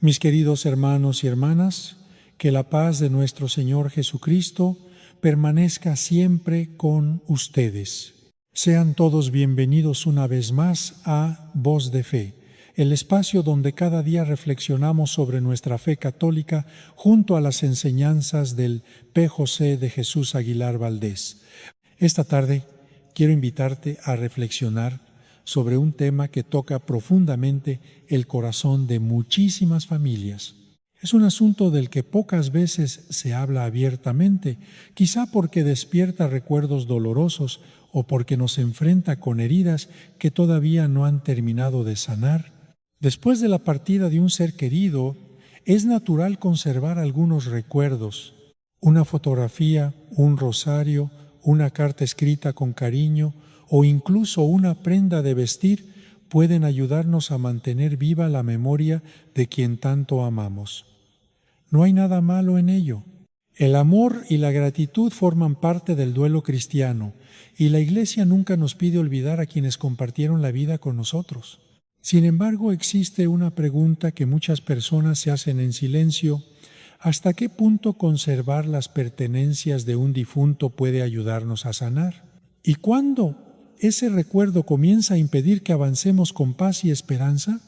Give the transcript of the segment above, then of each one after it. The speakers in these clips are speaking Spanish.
Mis queridos hermanos y hermanas, que la paz de nuestro Señor Jesucristo permanezca siempre con ustedes. Sean todos bienvenidos una vez más a Voz de Fe, el espacio donde cada día reflexionamos sobre nuestra fe católica junto a las enseñanzas del P. José de Jesús Aguilar Valdés. Esta tarde quiero invitarte a reflexionar sobre un tema que toca profundamente el corazón de muchísimas familias. Es un asunto del que pocas veces se habla abiertamente, quizá porque despierta recuerdos dolorosos o porque nos enfrenta con heridas que todavía no han terminado de sanar. Después de la partida de un ser querido, es natural conservar algunos recuerdos, una fotografía, un rosario, una carta escrita con cariño o incluso una prenda de vestir pueden ayudarnos a mantener viva la memoria de quien tanto amamos. No hay nada malo en ello. El amor y la gratitud forman parte del duelo cristiano y la Iglesia nunca nos pide olvidar a quienes compartieron la vida con nosotros. Sin embargo, existe una pregunta que muchas personas se hacen en silencio: ¿hasta qué punto conservar las pertenencias de un difunto puede ayudarnos a sanar? ¿Y cuándo ese recuerdo comienza a impedir que avancemos con paz y esperanza?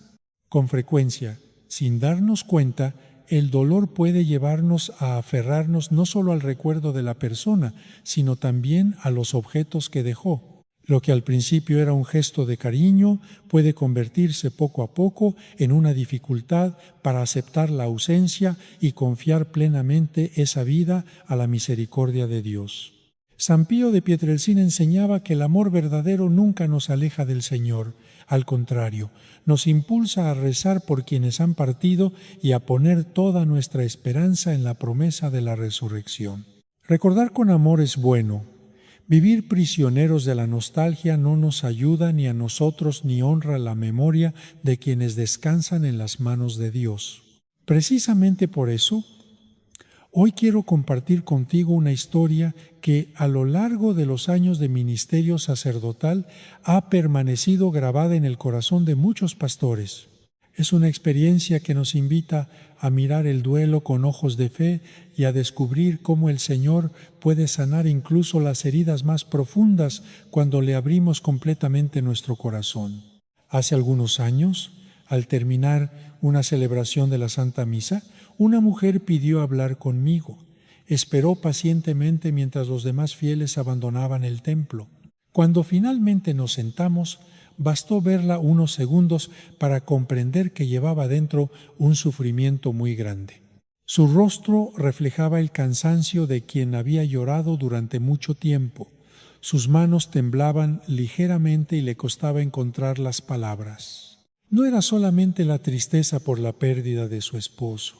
Con frecuencia, sin darnos cuenta, el dolor puede llevarnos a aferrarnos no solo al recuerdo de la persona, sino también a los objetos que dejó. Lo que al principio era un gesto de cariño puede convertirse poco a poco en una dificultad para aceptar la ausencia y confiar plenamente esa vida a la misericordia de Dios. San Pío de Pietrelcina enseñaba que el amor verdadero nunca nos aleja del Señor. Al contrario, nos impulsa a rezar por quienes han partido y a poner toda nuestra esperanza en la promesa de la resurrección. Recordar con amor es bueno. Vivir prisioneros de la nostalgia no nos ayuda ni a nosotros ni honra la memoria de quienes descansan en las manos de Dios. Precisamente por eso, hoy quiero compartir contigo una historia que a lo largo de los años de ministerio sacerdotal ha permanecido grabada en el corazón de muchos pastores. Es una experiencia que nos invita a mirar el duelo con ojos de fe y a descubrir cómo el Señor puede sanar incluso las heridas más profundas cuando le abrimos completamente nuestro corazón. Hace algunos años, al terminar una celebración de la Santa Misa, una mujer pidió hablar conmigo. Esperó pacientemente mientras los demás fieles abandonaban el templo. Cuando finalmente nos sentamos, bastó verla unos segundos para comprender que llevaba dentro un sufrimiento muy grande. Su rostro reflejaba el cansancio de quien había llorado durante mucho tiempo. Sus manos temblaban ligeramente y le costaba encontrar las palabras. No era solamente la tristeza por la pérdida de su esposo.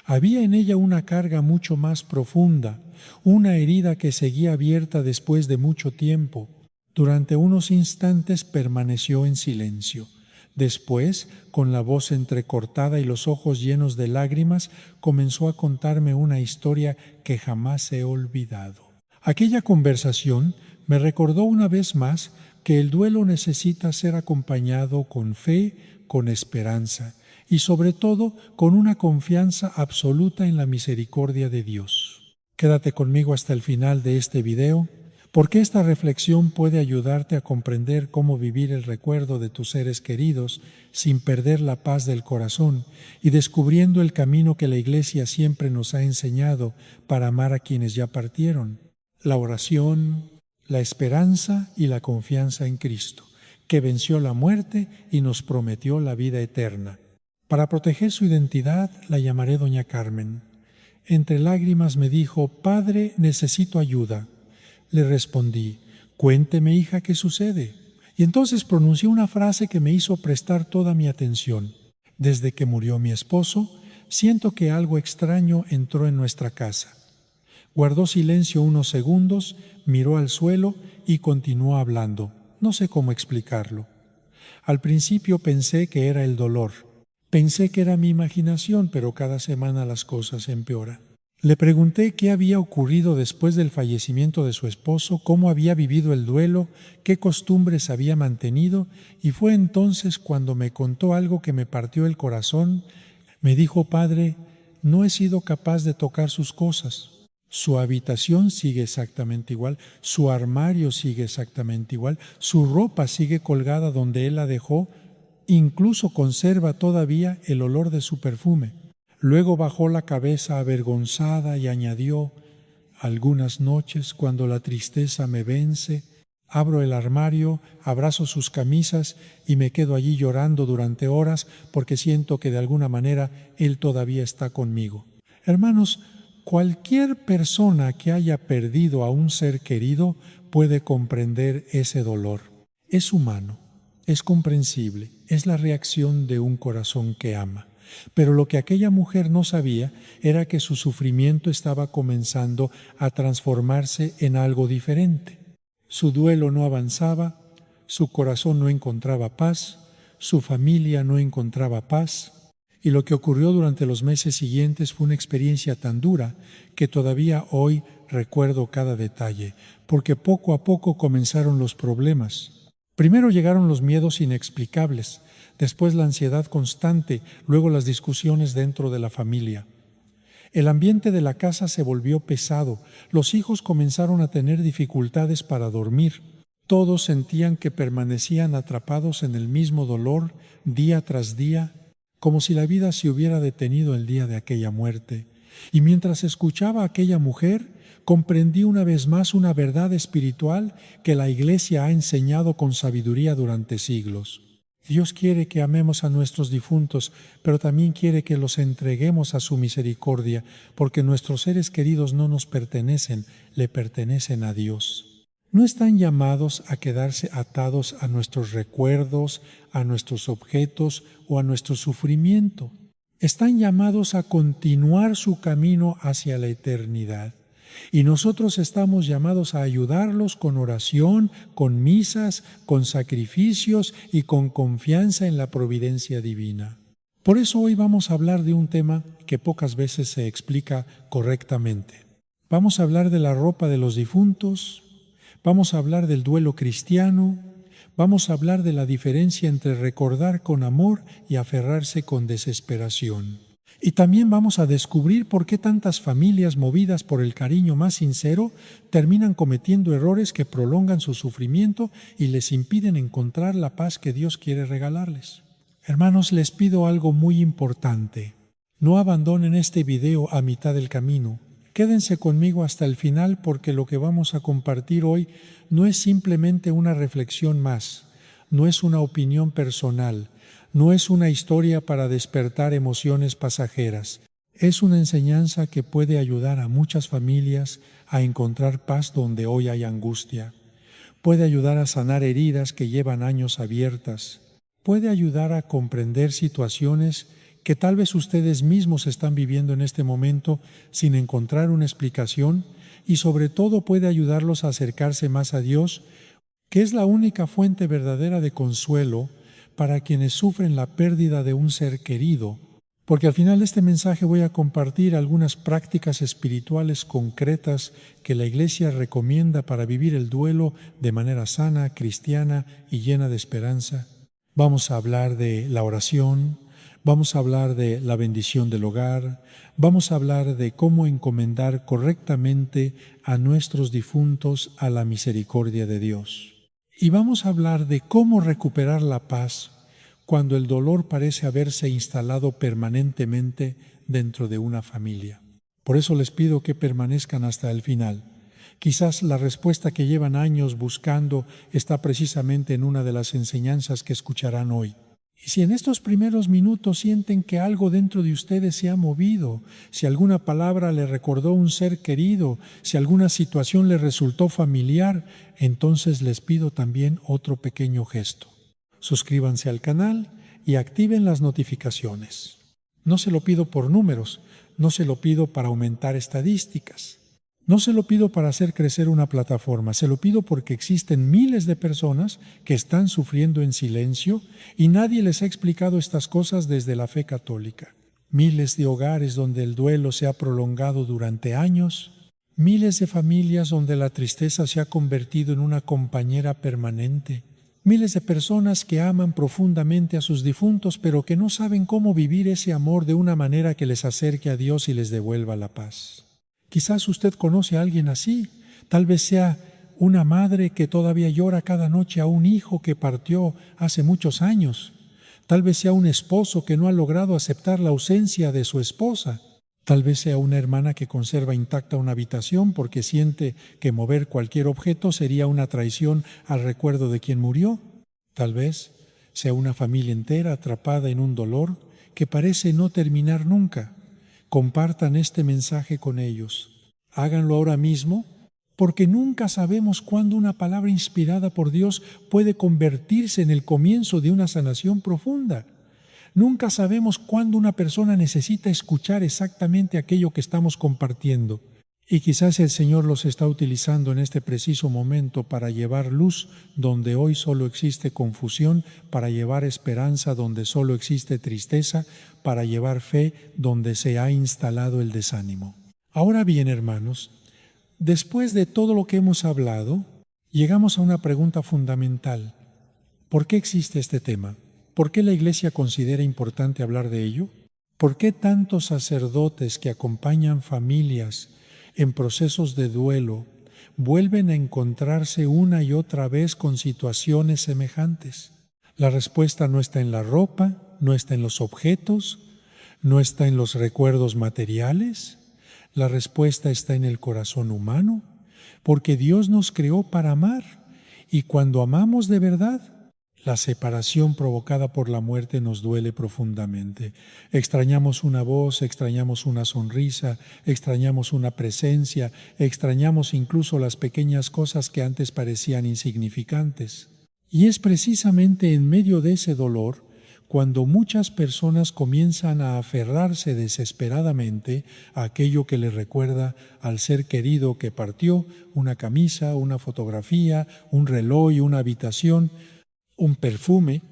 Había en ella una carga mucho más profunda, una herida que seguía abierta después de mucho tiempo. Durante unos instantes permaneció en silencio. Después, con la voz entrecortada y los ojos llenos de lágrimas, comenzó a contarme una historia que jamás he olvidado. Aquella conversación me recordó una vez más que el duelo necesita ser acompañado con fe, con esperanza y sobre todo con una confianza absoluta en la misericordia de Dios. Quédate conmigo hasta el final de este video, porque esta reflexión puede ayudarte a comprender cómo vivir el recuerdo de tus seres queridos sin perder la paz del corazón y descubriendo el camino que la Iglesia siempre nos ha enseñado para amar a quienes ya partieron: la oración, la esperanza y la confianza en Cristo, que venció la muerte y nos prometió la vida eterna. Para proteger su identidad, la llamaré Doña Carmen. Entre lágrimas me dijo: «Padre, necesito ayuda». Le respondí: «Cuénteme, hija, ¿qué sucede?». Y entonces pronuncié una frase que me hizo prestar toda mi atención. «Desde que murió mi esposo, siento que algo extraño entró en nuestra casa». Guardó silencio unos segundos, miró al suelo y continuó hablando. No sé cómo explicarlo. Al principio pensé que era el dolor. Pensé que era mi imaginación, pero cada semana las cosas empeoran. Le pregunté qué había ocurrido después del fallecimiento de su esposo, cómo había vivido el duelo, qué costumbres había mantenido, y fue entonces cuando me contó algo que me partió el corazón, Me dijo: Padre, no he sido capaz de tocar sus cosas. Su habitación sigue exactamente igual, su armario sigue exactamente igual, su ropa sigue colgada donde él la dejó, incluso conserva todavía el olor de su perfume. Luego bajó la cabeza avergonzada y añadió: algunas noches, cuando la tristeza me vence, abro el armario, abrazo sus camisas y me quedo allí llorando durante horas porque siento que de alguna manera él todavía está conmigo. Hermanos, cualquier persona que haya perdido a un ser querido puede comprender ese dolor. Es humano, es comprensible, es la reacción de un corazón que ama. Pero lo que aquella mujer no sabía era que su sufrimiento estaba comenzando a transformarse en algo diferente. Su duelo no avanzaba, su corazón no encontraba paz, su familia no encontraba paz. Y lo que ocurrió durante los meses siguientes fue una experiencia tan dura que todavía hoy recuerdo cada detalle, porque poco a poco comenzaron los problemas. Primero llegaron los miedos inexplicables, después la ansiedad constante, luego las discusiones dentro de la familia. El ambiente de la casa se volvió pesado, los hijos comenzaron a tener dificultades para dormir. Todos sentían que permanecían atrapados en el mismo dolor día tras día, como si la vida se hubiera detenido el día de aquella muerte. Y mientras escuchaba a aquella mujer, comprendí una vez más una verdad espiritual que la Iglesia ha enseñado con sabiduría durante siglos. Dios quiere que amemos a nuestros difuntos, pero también quiere que los entreguemos a su misericordia, porque nuestros seres queridos no nos pertenecen, le pertenecen a Dios. No están llamados a quedarse atados a nuestros recuerdos, a nuestros objetos o a nuestro sufrimiento. Están llamados a continuar su camino hacia la eternidad. Y nosotros estamos llamados a ayudarlos con oración, con misas, con sacrificios y con confianza en la providencia divina. Por eso hoy vamos a hablar de un tema que pocas veces se explica correctamente. Vamos a hablar de la ropa de los difuntos, vamos a hablar del duelo cristiano, vamos a hablar de la diferencia entre recordar con amor y aferrarse con desesperación. Y también vamos a descubrir por qué tantas familias movidas por el cariño más sincero terminan cometiendo errores que prolongan su sufrimiento y les impiden encontrar la paz que Dios quiere regalarles. Hermanos, les pido algo muy importante. No abandonen este video a mitad del camino. Quédense conmigo hasta el final porque lo que vamos a compartir hoy no es simplemente una reflexión más, no es una opinión personal, no es una historia para despertar emociones pasajeras. Es una enseñanza que puede ayudar a muchas familias a encontrar paz donde hoy hay angustia. Puede ayudar a sanar heridas que llevan años abiertas. Puede ayudar a comprender situaciones que tal vez ustedes mismos están viviendo en este momento sin encontrar una explicación y sobre todo puede ayudarlos a acercarse más a Dios, que es la única fuente verdadera de consuelo para quienes sufren la pérdida de un ser querido, porque al final de este mensaje voy a compartir algunas prácticas espirituales concretas que la Iglesia recomienda para vivir el duelo de manera sana, cristiana y llena de esperanza. Vamos a hablar de la oración, vamos a hablar de la bendición del hogar, vamos a hablar de cómo encomendar correctamente a nuestros difuntos a la misericordia de Dios. Y vamos a hablar de cómo recuperar la paz cuando el dolor parece haberse instalado permanentemente dentro de una familia. Por eso les pido que permanezcan hasta el final. Quizás la respuesta que llevan años buscando está precisamente en una de las enseñanzas que escucharán hoy. Y si en estos primeros minutos sienten que algo dentro de ustedes se ha movido, si alguna palabra le recordó un ser querido, si alguna situación le resultó familiar, entonces les pido también otro pequeño gesto. Suscríbanse al canal y activen las notificaciones. No se lo pido por números, no se lo pido para aumentar estadísticas. No se lo pido para hacer crecer una plataforma, se lo pido porque existen miles de personas que están sufriendo en silencio y nadie les ha explicado estas cosas desde la fe católica. Miles de hogares donde el duelo se ha prolongado durante años, miles de familias donde la tristeza se ha convertido en una compañera permanente. Miles de personas que aman profundamente a sus difuntos, pero que no saben cómo vivir ese amor de una manera que les acerque a Dios y les devuelva la paz. Quizás usted conoce a alguien así. Tal vez sea una madre que todavía llora cada noche a un hijo que partió hace muchos años. Tal vez sea un esposo que no ha logrado aceptar la ausencia de su esposa. Tal vez sea una hermana que conserva intacta una habitación porque siente que mover cualquier objeto sería una traición al recuerdo de quien murió. Tal vez sea una familia entera atrapada en un dolor que parece no terminar nunca. Compartan este mensaje con ellos. Háganlo ahora mismo, porque nunca sabemos cuándo una palabra inspirada por Dios puede convertirse en el comienzo de una sanación profunda. Nunca sabemos cuándo una persona necesita escuchar exactamente aquello que estamos compartiendo. Y quizás el Señor los está utilizando en este preciso momento para llevar luz donde hoy solo existe confusión, para llevar esperanza donde solo existe tristeza, para llevar fe donde se ha instalado el desánimo. Ahora bien, hermanos, después de todo lo que hemos hablado, llegamos a una pregunta fundamental. ¿Por qué existe este tema? ¿Por qué la Iglesia considera importante hablar de ello? ¿Por qué tantos sacerdotes que acompañan familias en procesos de duelo vuelven a encontrarse una y otra vez con situaciones semejantes? La respuesta no está en la ropa, no está en los objetos, no está en los recuerdos materiales. La respuesta está en el corazón humano, porque Dios nos creó para amar, y cuando amamos de verdad, la separación provocada por la muerte nos duele profundamente. Extrañamos una voz, extrañamos una sonrisa, extrañamos una presencia, extrañamos incluso las pequeñas cosas que antes parecían insignificantes. Y es precisamente en medio de ese dolor cuando muchas personas comienzan a aferrarse desesperadamente a aquello que les recuerda al ser querido que partió, una camisa, una fotografía, un reloj, una habitación, un perfume,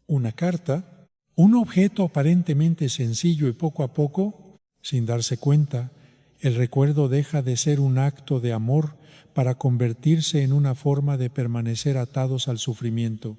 una carta, un objeto aparentemente sencillo y poco a poco, sin darse cuenta, el recuerdo deja de ser un acto de amor para convertirse en una forma de permanecer atados al sufrimiento.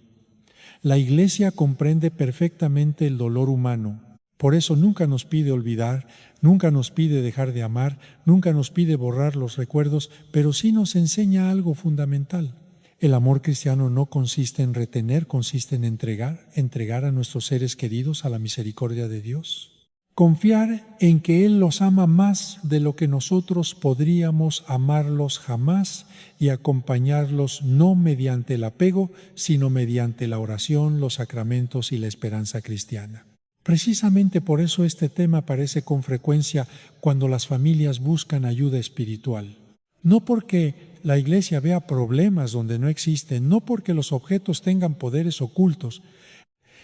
La Iglesia comprende perfectamente el dolor humano. Por eso nunca nos pide olvidar, nunca nos pide dejar de amar, nunca nos pide borrar los recuerdos, pero sí nos enseña algo fundamental. El amor cristiano no consiste en retener, consiste en entregar a nuestros seres queridos a la misericordia de Dios. Confiar en que Él los ama más de lo que nosotros podríamos amarlos jamás y acompañarlos no mediante el apego, sino mediante la oración, los sacramentos y la esperanza cristiana. Precisamente por eso este tema aparece con frecuencia cuando las familias buscan ayuda espiritual. No porque la Iglesia vea problemas donde no existen, no porque los objetos tengan poderes ocultos,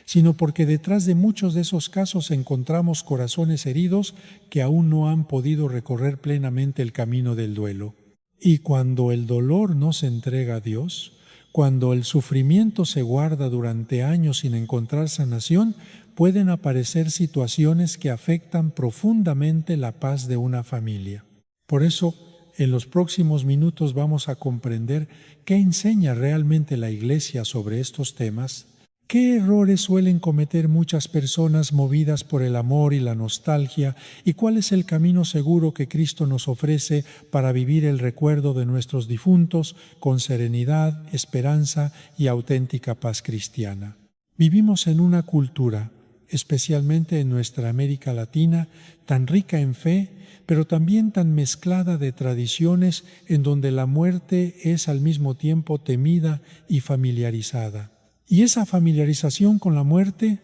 sino porque detrás de muchos de esos casos encontramos corazones heridos que aún no han podido recorrer plenamente el camino del duelo. Y cuando el dolor no se entrega a Dios, cuando el sufrimiento se guarda durante años sin encontrar sanación, pueden aparecer situaciones que afectan profundamente la paz de una familia. Por eso, en los próximos minutos vamos a comprender qué enseña realmente la Iglesia sobre estos temas. ¿Qué errores suelen cometer muchas personas movidas por el amor y la nostalgia? ¿Y cuál es el camino seguro que Cristo nos ofrece para vivir el recuerdo de nuestros difuntos con serenidad, esperanza y auténtica paz cristiana? Vivimos en una cultura, especialmente en nuestra América Latina, tan rica en fe, pero también tan mezclada de tradiciones en donde la muerte es al mismo tiempo temida y familiarizada. Y esa familiarización con la muerte,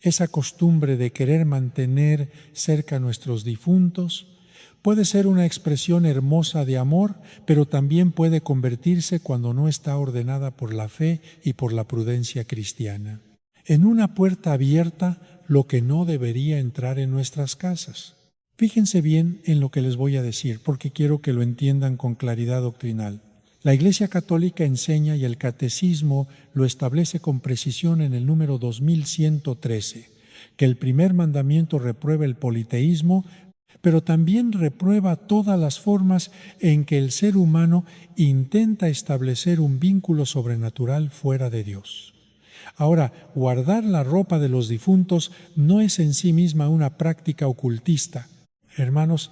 esa costumbre de querer mantener cerca a nuestros difuntos, puede ser una expresión hermosa de amor, pero también puede convertirse, cuando no está ordenada por la fe y por la prudencia cristiana, en una puerta abierta lo que no debería entrar en nuestras casas. Fíjense bien en lo que les voy a decir, porque quiero que lo entiendan con claridad doctrinal. La Iglesia Católica enseña, y el Catecismo lo establece con precisión en el número 2113, que el primer mandamiento reprueba el politeísmo, pero también reprueba todas las formas en que el ser humano intenta establecer un vínculo sobrenatural fuera de Dios. Ahora, guardar la ropa de los difuntos no es en sí misma una práctica ocultista. Hermanos,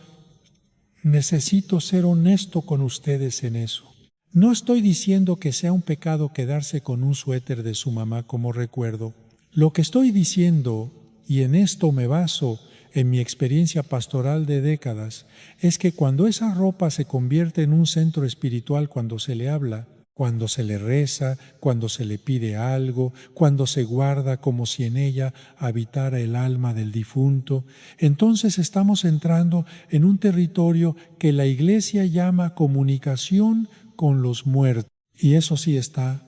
necesito ser honesto con ustedes en eso. No estoy diciendo que sea un pecado quedarse con un suéter de su mamá como recuerdo. Lo que estoy diciendo, y en esto me baso en mi experiencia pastoral de décadas, es que cuando esa ropa se convierte en un centro espiritual, cuando se le habla, cuando se le reza, cuando se le pide algo, cuando se guarda como si en ella habitara el alma del difunto, entonces estamos entrando en un territorio que la Iglesia llama comunicación con los muertos, y eso sí está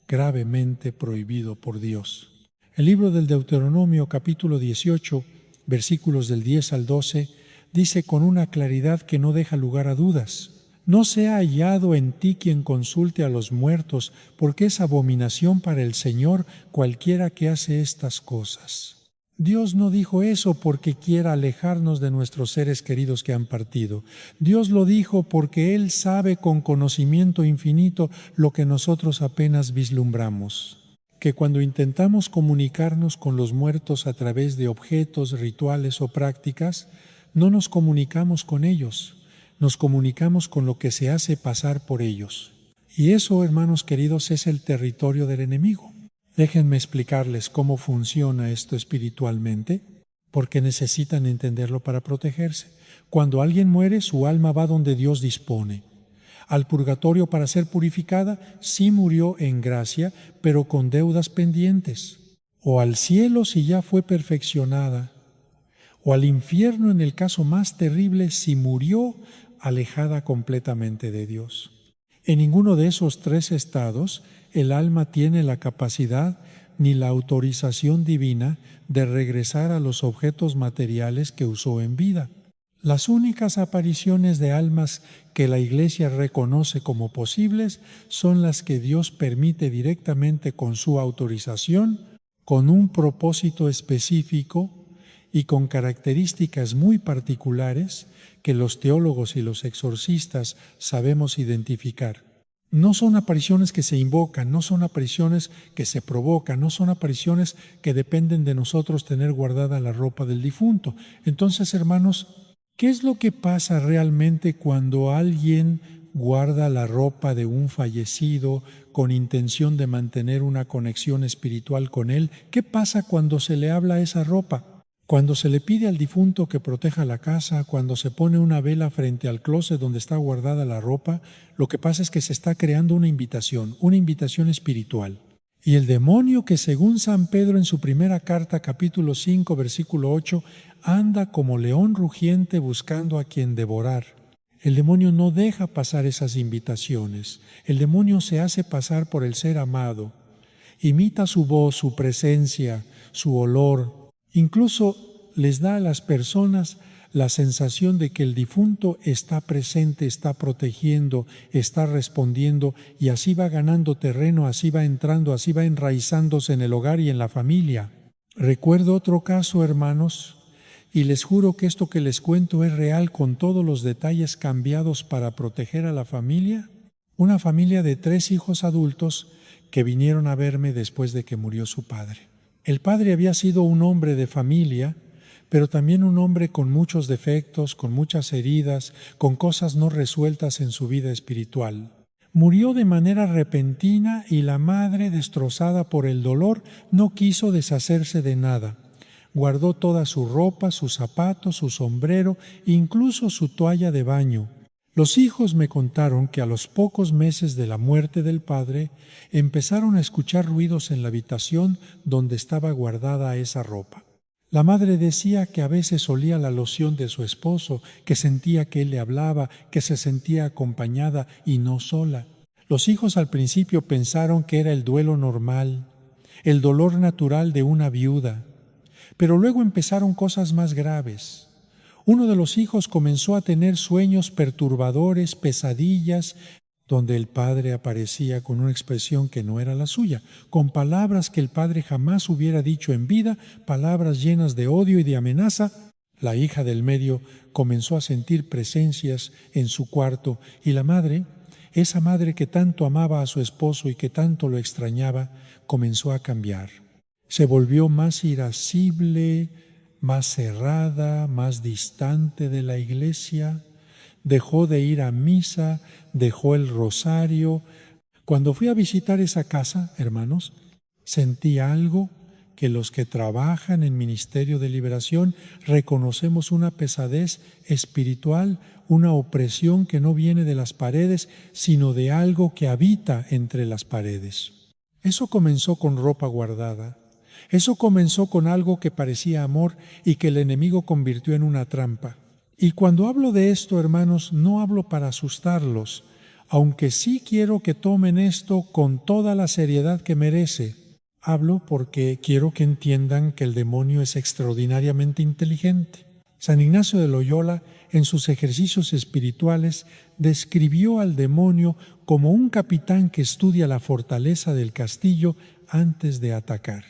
gravemente prohibido por Dios. El libro del Deuteronomio, capítulo 18, versículos del 10 al 12, dice con una claridad que no deja lugar a dudas: no se ha hallado en ti quien consulte a los muertos, porque es abominación para el Señor cualquiera que hace estas cosas. Dios no dijo eso porque quiera alejarnos de nuestros seres queridos que han partido. Dios lo dijo porque Él sabe con conocimiento infinito lo que nosotros apenas vislumbramos. Que cuando intentamos comunicarnos con los muertos a través de objetos, rituales o prácticas, no nos comunicamos con ellos, nos comunicamos con lo que se hace pasar por ellos. Y eso, hermanos queridos, es el territorio del enemigo. Déjenme explicarles cómo funciona esto espiritualmente, porque necesitan entenderlo para protegerse. Cuando alguien muere, su alma va donde Dios dispone. Al purgatorio para ser purificada, sí murió en gracia, pero con deudas pendientes. O al cielo si ya fue perfeccionada. O al infierno en el caso más terrible si murió alejada completamente de Dios. En ninguno de esos tres estados el alma tiene la capacidad ni la autorización divina de regresar a los objetos materiales que usó en vida. Las únicas apariciones de almas que la Iglesia reconoce como posibles son las que Dios permite directamente con su autorización, con un propósito específico y con características muy particulares que los teólogos y los exorcistas sabemos identificar. No son apariciones que se invocan, no son apariciones que se provocan, no son apariciones que dependen de nosotros tener guardada la ropa del difunto. Entonces, hermanos, ¿qué es lo que pasa realmente cuando alguien guarda la ropa de un fallecido con intención de mantener una conexión espiritual con él? ¿Qué pasa cuando se le habla a esa ropa? Cuando se le pide al difunto que proteja la casa, cuando se pone una vela frente al closet donde está guardada la ropa, lo que pasa es que se está creando una invitación espiritual. Y el demonio, que según San Pedro en su primera carta, capítulo 5, versículo 8, anda como león rugiente buscando a quien devorar. El demonio no deja pasar esas invitaciones. El demonio se hace pasar por el ser amado. Imita su voz, su presencia, su olor. Incluso les da a las personas la sensación de que el difunto está presente, está protegiendo, está respondiendo, y así va ganando terreno, así va entrando, así va enraizándose en el hogar y en la familia. Recuerdo otro caso, hermanos, y les juro que esto que les cuento es real, con todos los detalles cambiados para proteger a la familia. Una familia de 3 hijos adultos que vinieron a verme después de que murió su padre. El padre había sido un hombre de familia, pero también un hombre con muchos defectos, con muchas heridas, con cosas no resueltas en su vida espiritual. Murió de manera repentina y la madre, destrozada por el dolor, no quiso deshacerse de nada. Guardó toda su ropa, sus zapatos, su sombrero, incluso su toalla de baño. Los hijos me contaron que a los pocos meses de la muerte del padre empezaron a escuchar ruidos en la habitación donde estaba guardada esa ropa. La madre decía que a veces olía la loción de su esposo, que sentía que él le hablaba, que se sentía acompañada y no sola. Los hijos al principio pensaron que era el duelo normal, el dolor natural de una viuda, pero luego empezaron cosas más graves. Uno de los hijos comenzó a tener sueños perturbadores, pesadillas, donde el padre aparecía con una expresión que no era la suya, con palabras que el padre jamás hubiera dicho en vida, palabras llenas de odio y de amenaza, La hija del medio comenzó a sentir presencias en su cuarto y la madre, esa madre que tanto amaba a su esposo y que tanto lo extrañaba, comenzó a cambiar. Se volvió más irascible, más cerrada, más distante de la iglesia, dejó de ir a misa, dejó el rosario. Cuando fui a visitar esa casa, hermanos, sentí algo que los que trabajan en Ministerio de Liberación reconocemos, una pesadez espiritual, una opresión que no viene de las paredes, sino de algo que habita entre las paredes. Eso comenzó con ropa guardada. Eso comenzó con algo que parecía amor y que el enemigo convirtió en una trampa. Y cuando hablo de esto, hermanos, no hablo para asustarlos, aunque sí quiero que tomen esto con toda la seriedad que merece. Hablo porque quiero que entiendan que el demonio es extraordinariamente inteligente. San Ignacio de Loyola, en sus ejercicios espirituales, describió al demonio como un capitán que estudia la fortaleza del castillo antes de atacar.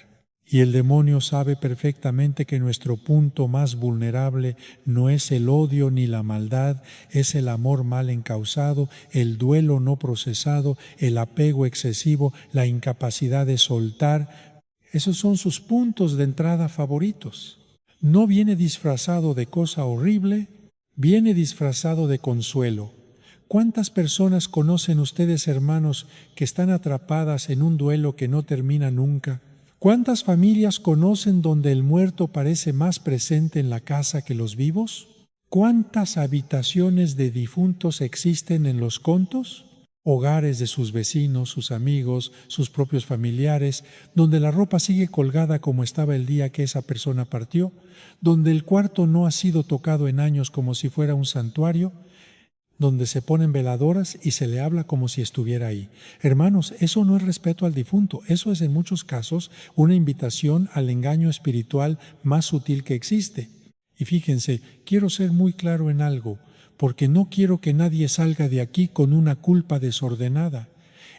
Y el demonio sabe perfectamente que nuestro punto más vulnerable no es el odio ni la maldad, es el amor mal encausado, el duelo no procesado, el apego excesivo, la incapacidad de soltar. Esos son sus puntos de entrada favoritos. No viene disfrazado de cosa horrible, viene disfrazado de consuelo. ¿Cuántas personas conocen ustedes, hermanos, que están atrapadas en un duelo que no termina nunca? ¿Cuántas familias conocen donde el muerto parece más presente en la casa que los vivos? ¿Cuántas habitaciones de difuntos existen en los contos? Hogares de sus vecinos, sus amigos, sus propios familiares, donde la ropa sigue colgada como estaba el día que esa persona partió, donde el cuarto no ha sido tocado en años como si fuera un santuario, donde se ponen veladoras y se le habla como si estuviera ahí. Hermanos, eso no es respeto al difunto, eso es en muchos casos una invitación al engaño espiritual más sutil que existe. Y fíjense, quiero ser muy claro en algo, porque no quiero que nadie salga de aquí con una culpa desordenada.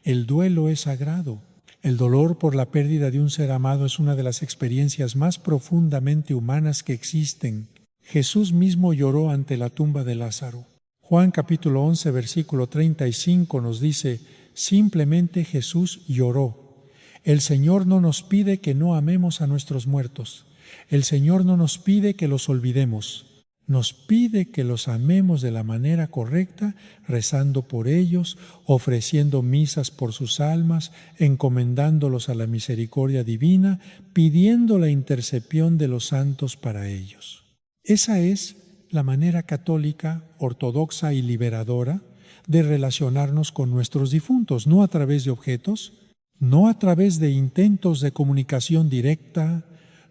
El duelo es sagrado. El dolor por la pérdida de un ser amado es una de las experiencias más profundamente humanas que existen. Jesús mismo lloró ante la tumba de Lázaro. Juan capítulo 11, versículo 35 nos dice, simplemente Jesús lloró. El Señor no nos pide que no amemos a nuestros muertos. El Señor no nos pide que los olvidemos. Nos pide que los amemos de la manera correcta, rezando por ellos, ofreciendo misas por sus almas, encomendándolos a la misericordia divina, pidiendo la intercesión de los santos para ellos. Esa es la manera católica, ortodoxa y liberadora de relacionarnos con nuestros difuntos, no a través de objetos, no a través de intentos de comunicación directa,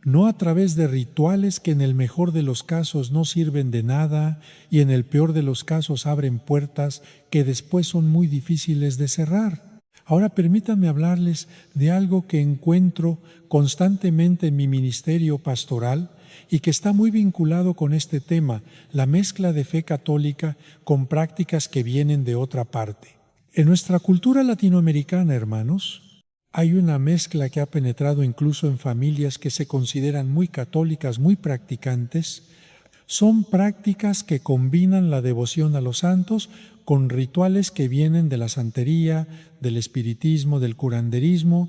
no a través de rituales que en el mejor de los casos no sirven de nada y en el peor de los casos abren puertas que después son muy difíciles de cerrar. Ahora permítanme hablarles de algo que encuentro constantemente en mi ministerio pastoral y que está muy vinculado con este tema, la mezcla de fe católica con prácticas que vienen de otra parte. En nuestra cultura latinoamericana, hermanos, hay una mezcla que ha penetrado incluso en familias que se consideran muy católicas, muy practicantes. Son prácticas que combinan la devoción a los santos con rituales que vienen de la santería, del espiritismo, del curanderismo.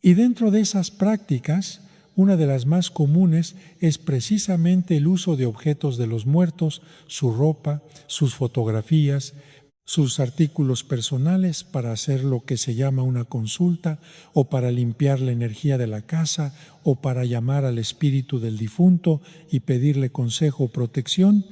Y dentro de esas prácticas, una de las más comunes es precisamente el uso de objetos de los muertos, su ropa, sus fotografías, sus artículos personales para hacer lo que se llama una consulta o para limpiar la energía de la casa o para llamar al espíritu del difunto y pedirle consejo o protección.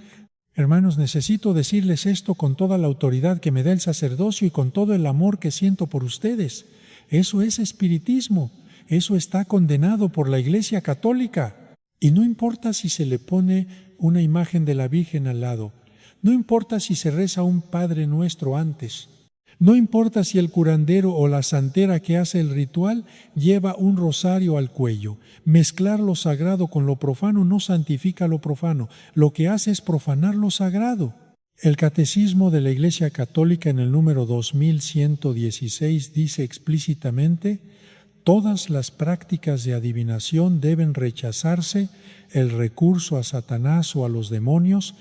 Hermanos, necesito decirles esto con toda la autoridad que me da el sacerdocio y con todo el amor que siento por ustedes. Eso es espiritismo, eso está condenado por la Iglesia Católica. Y no importa si se le pone una imagen de la Virgen al lado, no importa si se reza un Padre Nuestro antes, no importa si el curandero o la santera que hace el ritual lleva un rosario al cuello. Mezclar lo sagrado con lo profano no santifica lo profano, lo que hace es profanar lo sagrado. El Catecismo de la Iglesia Católica en el número 2116 dice explícitamente: todas las prácticas de adivinación deben rechazarse, el recurso a Satanás o a los demonios,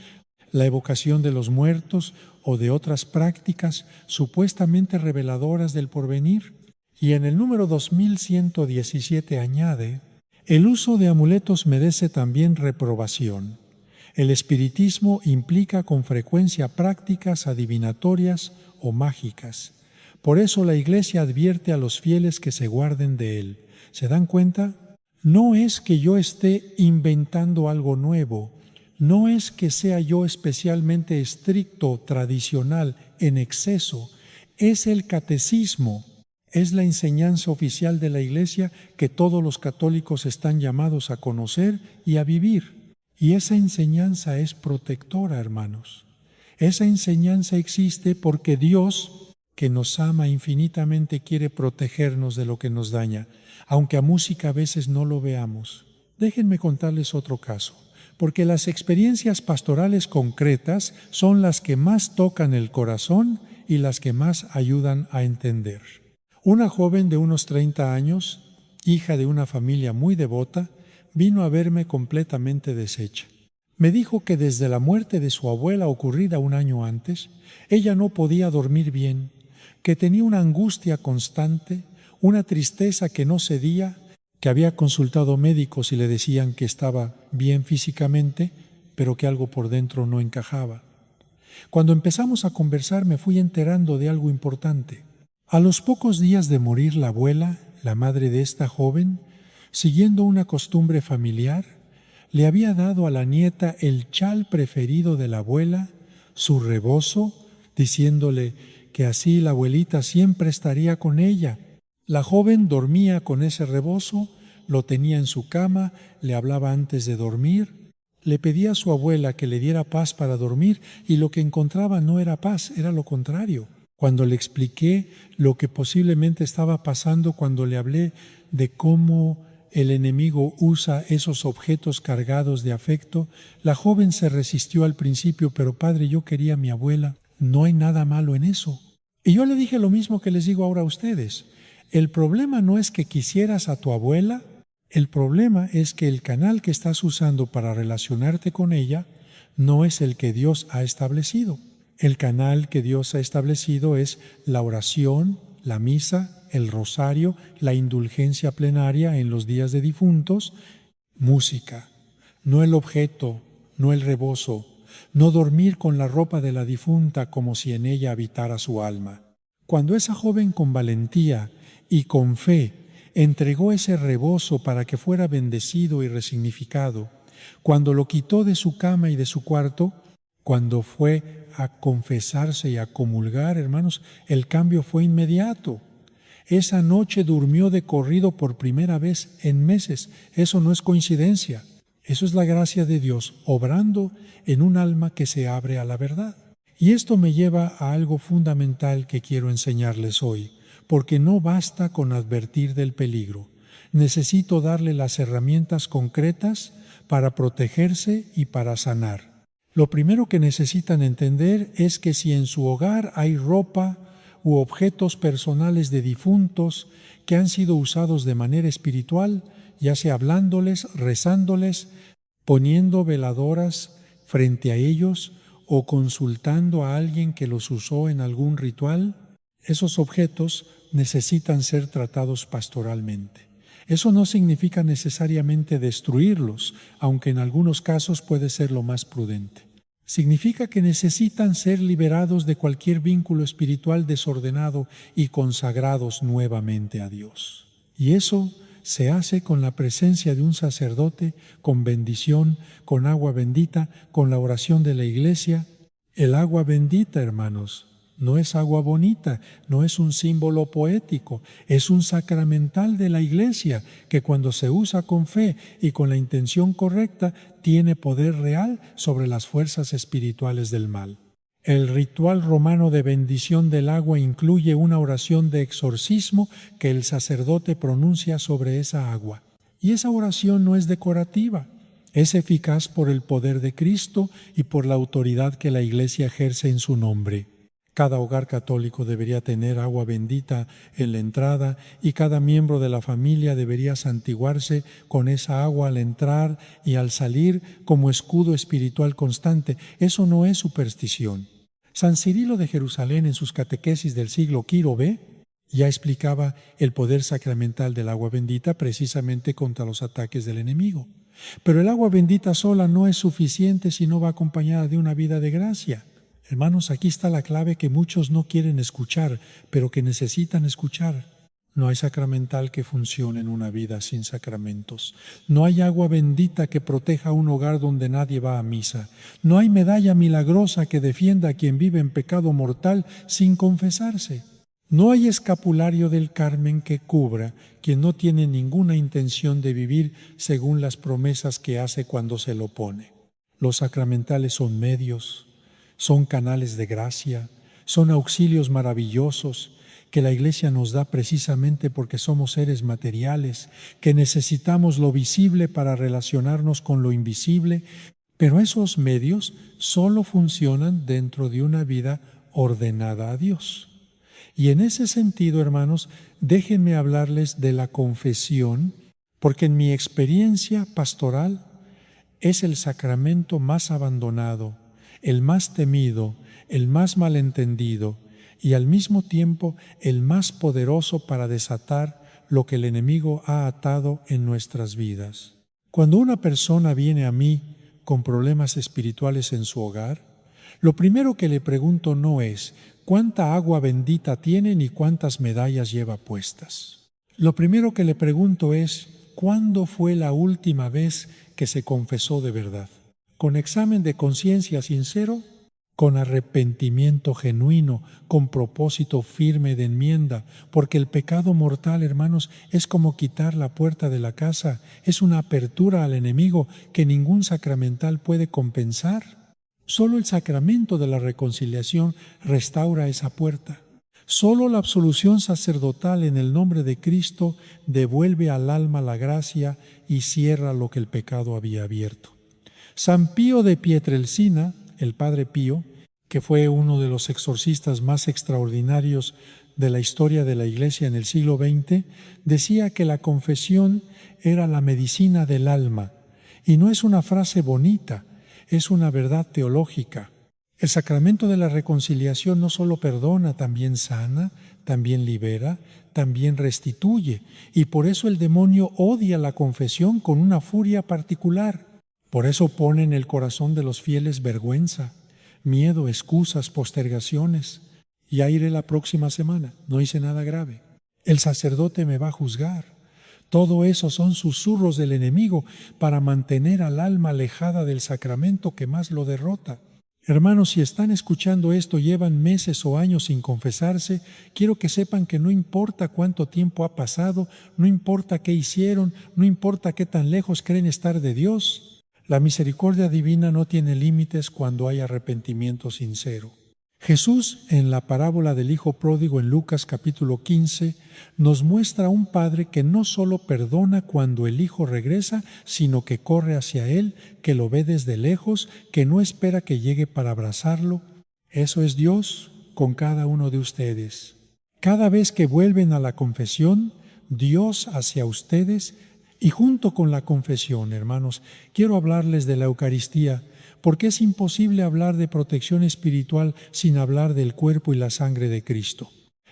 la evocación de los muertos o de otras prácticas supuestamente reveladoras del porvenir. Y en el número 2117 añade: el uso de amuletos merece también reprobación. El espiritismo implica con frecuencia prácticas adivinatorias o mágicas. Por eso la Iglesia advierte a los fieles que se guarden de él. ¿Se dan cuenta? No es que yo esté inventando algo nuevo, no es que sea yo especialmente estricto, tradicional, en exceso. Es el catecismo, es la enseñanza oficial de la Iglesia que todos los católicos están llamados a conocer y a vivir. Y esa enseñanza es protectora, hermanos. Esa enseñanza existe porque Dios, que nos ama infinitamente, quiere protegernos de lo que nos daña, aunque a música a veces no lo veamos. Déjenme contarles otro caso, porque las experiencias pastorales concretas son las que más tocan el corazón y las que más ayudan a entender. Una joven de unos 30 años, hija de una familia muy devota, vino a verme completamente deshecha. Me dijo que desde la muerte de su abuela ocurrida un año antes, ella no podía dormir bien, que tenía una angustia constante, una tristeza que no cedía, que había consultado médicos y le decían que estaba bien físicamente, pero que algo por dentro no encajaba. Cuando empezamos a conversar me fui enterando de algo importante. A los pocos días de morir la abuela, la madre de esta joven, siguiendo una costumbre familiar, le había dado a la nieta el chal preferido de la abuela, su rebozo, diciéndole que así la abuelita siempre estaría con ella. La joven dormía con ese rebozo, lo tenía en su cama, le hablaba antes de dormir, le pedía a su abuela que le diera paz para dormir y lo que encontraba no era paz, era lo contrario. Cuando le expliqué lo que posiblemente estaba pasando, cuando le hablé de cómo el enemigo usa esos objetos cargados de afecto, la joven se resistió al principio, pero padre, yo quería a mi abuela, no hay nada malo en eso. Y yo le dije lo mismo que les digo ahora a ustedes. El problema no es que quisieras a tu abuela, el problema es que el canal que estás usando para relacionarte con ella no es el que Dios ha establecido. El canal que Dios ha establecido es la oración, la misa, el rosario, la indulgencia plenaria en los días de difuntos, música, no el objeto, no el rebozo, no dormir con la ropa de la difunta como si en ella habitara su alma. Cuando esa joven con valentía y con fe entregó ese rebozo para que fuera bendecido y resignificado, cuando lo quitó de su cama y de su cuarto, cuando fue a confesarse y a comulgar, hermanos, el cambio fue inmediato. Esa noche durmió de corrido por primera vez en meses. Eso no es coincidencia. Eso es la gracia de Dios, obrando en un alma que se abre a la verdad. Y esto me lleva a algo fundamental que quiero enseñarles hoy, porque no basta con advertir del peligro. Necesito darle las herramientas concretas para protegerse y para sanar. Lo primero que necesitan entender es que si en su hogar hay ropa u objetos personales de difuntos que han sido usados de manera espiritual, ya sea hablándoles, rezándoles, poniendo veladoras frente a ellos o consultando a alguien que los usó en algún ritual, esos objetos necesitan ser tratados pastoralmente. Eso no significa necesariamente destruirlos, aunque en algunos casos puede ser lo más prudente. Significa que necesitan ser liberados de cualquier vínculo espiritual desordenado y consagrados nuevamente a Dios. Y eso se hace con la presencia de un sacerdote, con bendición, con agua bendita, con la oración de la Iglesia. El agua bendita, hermanos, no es agua bonita, no es un símbolo poético, es un sacramental de la Iglesia que cuando se usa con fe y con la intención correcta tiene poder real sobre las fuerzas espirituales del mal. El ritual romano de bendición del agua incluye una oración de exorcismo que el sacerdote pronuncia sobre esa agua. Y esa oración no es decorativa, es eficaz por el poder de Cristo y por la autoridad que la Iglesia ejerce en su nombre. Cada hogar católico debería tener agua bendita en la entrada y cada miembro de la familia debería santiguarse con esa agua al entrar y al salir como escudo espiritual constante. Eso no es superstición. San Cirilo de Jerusalén, en sus catequesis del siglo Quiro B, ya explicaba el poder sacramental del agua bendita precisamente contra los ataques del enemigo. Pero el agua bendita sola no es suficiente si no va acompañada de una vida de gracia. Hermanos, aquí está la clave que muchos no quieren escuchar, pero que necesitan escuchar. No hay sacramental que funcione en una vida sin sacramentos. No hay agua bendita que proteja un hogar donde nadie va a misa. No hay medalla milagrosa que defienda a quien vive en pecado mortal sin confesarse. No hay escapulario del Carmen que cubra quien no tiene ninguna intención de vivir según las promesas que hace cuando se lo pone. Los sacramentales son medios, son canales de gracia, son auxilios maravillosos que la Iglesia nos da precisamente porque somos seres materiales, que necesitamos lo visible para relacionarnos con lo invisible, pero esos medios solo funcionan dentro de una vida ordenada a Dios. Y en ese sentido, hermanos, déjenme hablarles de la confesión, porque en mi experiencia pastoral es el sacramento más abandonado, el más temido, el más malentendido y al mismo tiempo el más poderoso para desatar lo que el enemigo ha atado en nuestras vidas. Cuando una persona viene a mí con problemas espirituales en su hogar, lo primero que le pregunto no es cuánta agua bendita tiene ni cuántas medallas lleva puestas. Lo primero que le pregunto es ¿cuándo fue la última vez que se confesó de verdad? Con examen de conciencia sincero, con arrepentimiento genuino, con propósito firme de enmienda, porque el pecado mortal, hermanos, es como quitar la puerta de la casa, es una apertura al enemigo que ningún sacramental puede compensar. Solo el sacramento de la reconciliación restaura esa puerta. Solo la absolución sacerdotal en el nombre de Cristo devuelve al alma la gracia y cierra lo que el pecado había abierto. San Pío de Pietrelcina, el Padre Pío, que fue uno de los exorcistas más extraordinarios de la historia de la Iglesia en el siglo XX, decía que la confesión era la medicina del alma. Y no es una frase bonita, es una verdad teológica. El sacramento de la reconciliación no solo perdona, también sana, también libera, también restituye. Y por eso el demonio odia la confesión con una furia particular. Por eso pone en el corazón de los fieles vergüenza, miedo, excusas, postergaciones. Ya iré la próxima semana, no hice nada grave. El sacerdote me va a juzgar. Todo eso son susurros del enemigo para mantener al alma alejada del sacramento que más lo derrota. Hermanos, si están escuchando esto, llevan meses o años sin confesarse, quiero que sepan que no importa cuánto tiempo ha pasado, no importa qué hicieron, no importa qué tan lejos creen estar de Dios. La misericordia divina no tiene límites cuando hay arrepentimiento sincero. Jesús, en la parábola del Hijo Pródigo en Lucas capítulo 15, nos muestra a un padre que no solo perdona cuando el hijo regresa, sino que corre hacia él, que lo ve desde lejos, que no espera que llegue para abrazarlo. Eso es Dios con cada uno de ustedes. Cada vez que vuelven a la confesión, Dios hacia ustedes. Y junto con la confesión, hermanos, quiero hablarles de la Eucaristía, porque es imposible hablar de protección espiritual sin hablar del cuerpo y la sangre de Cristo.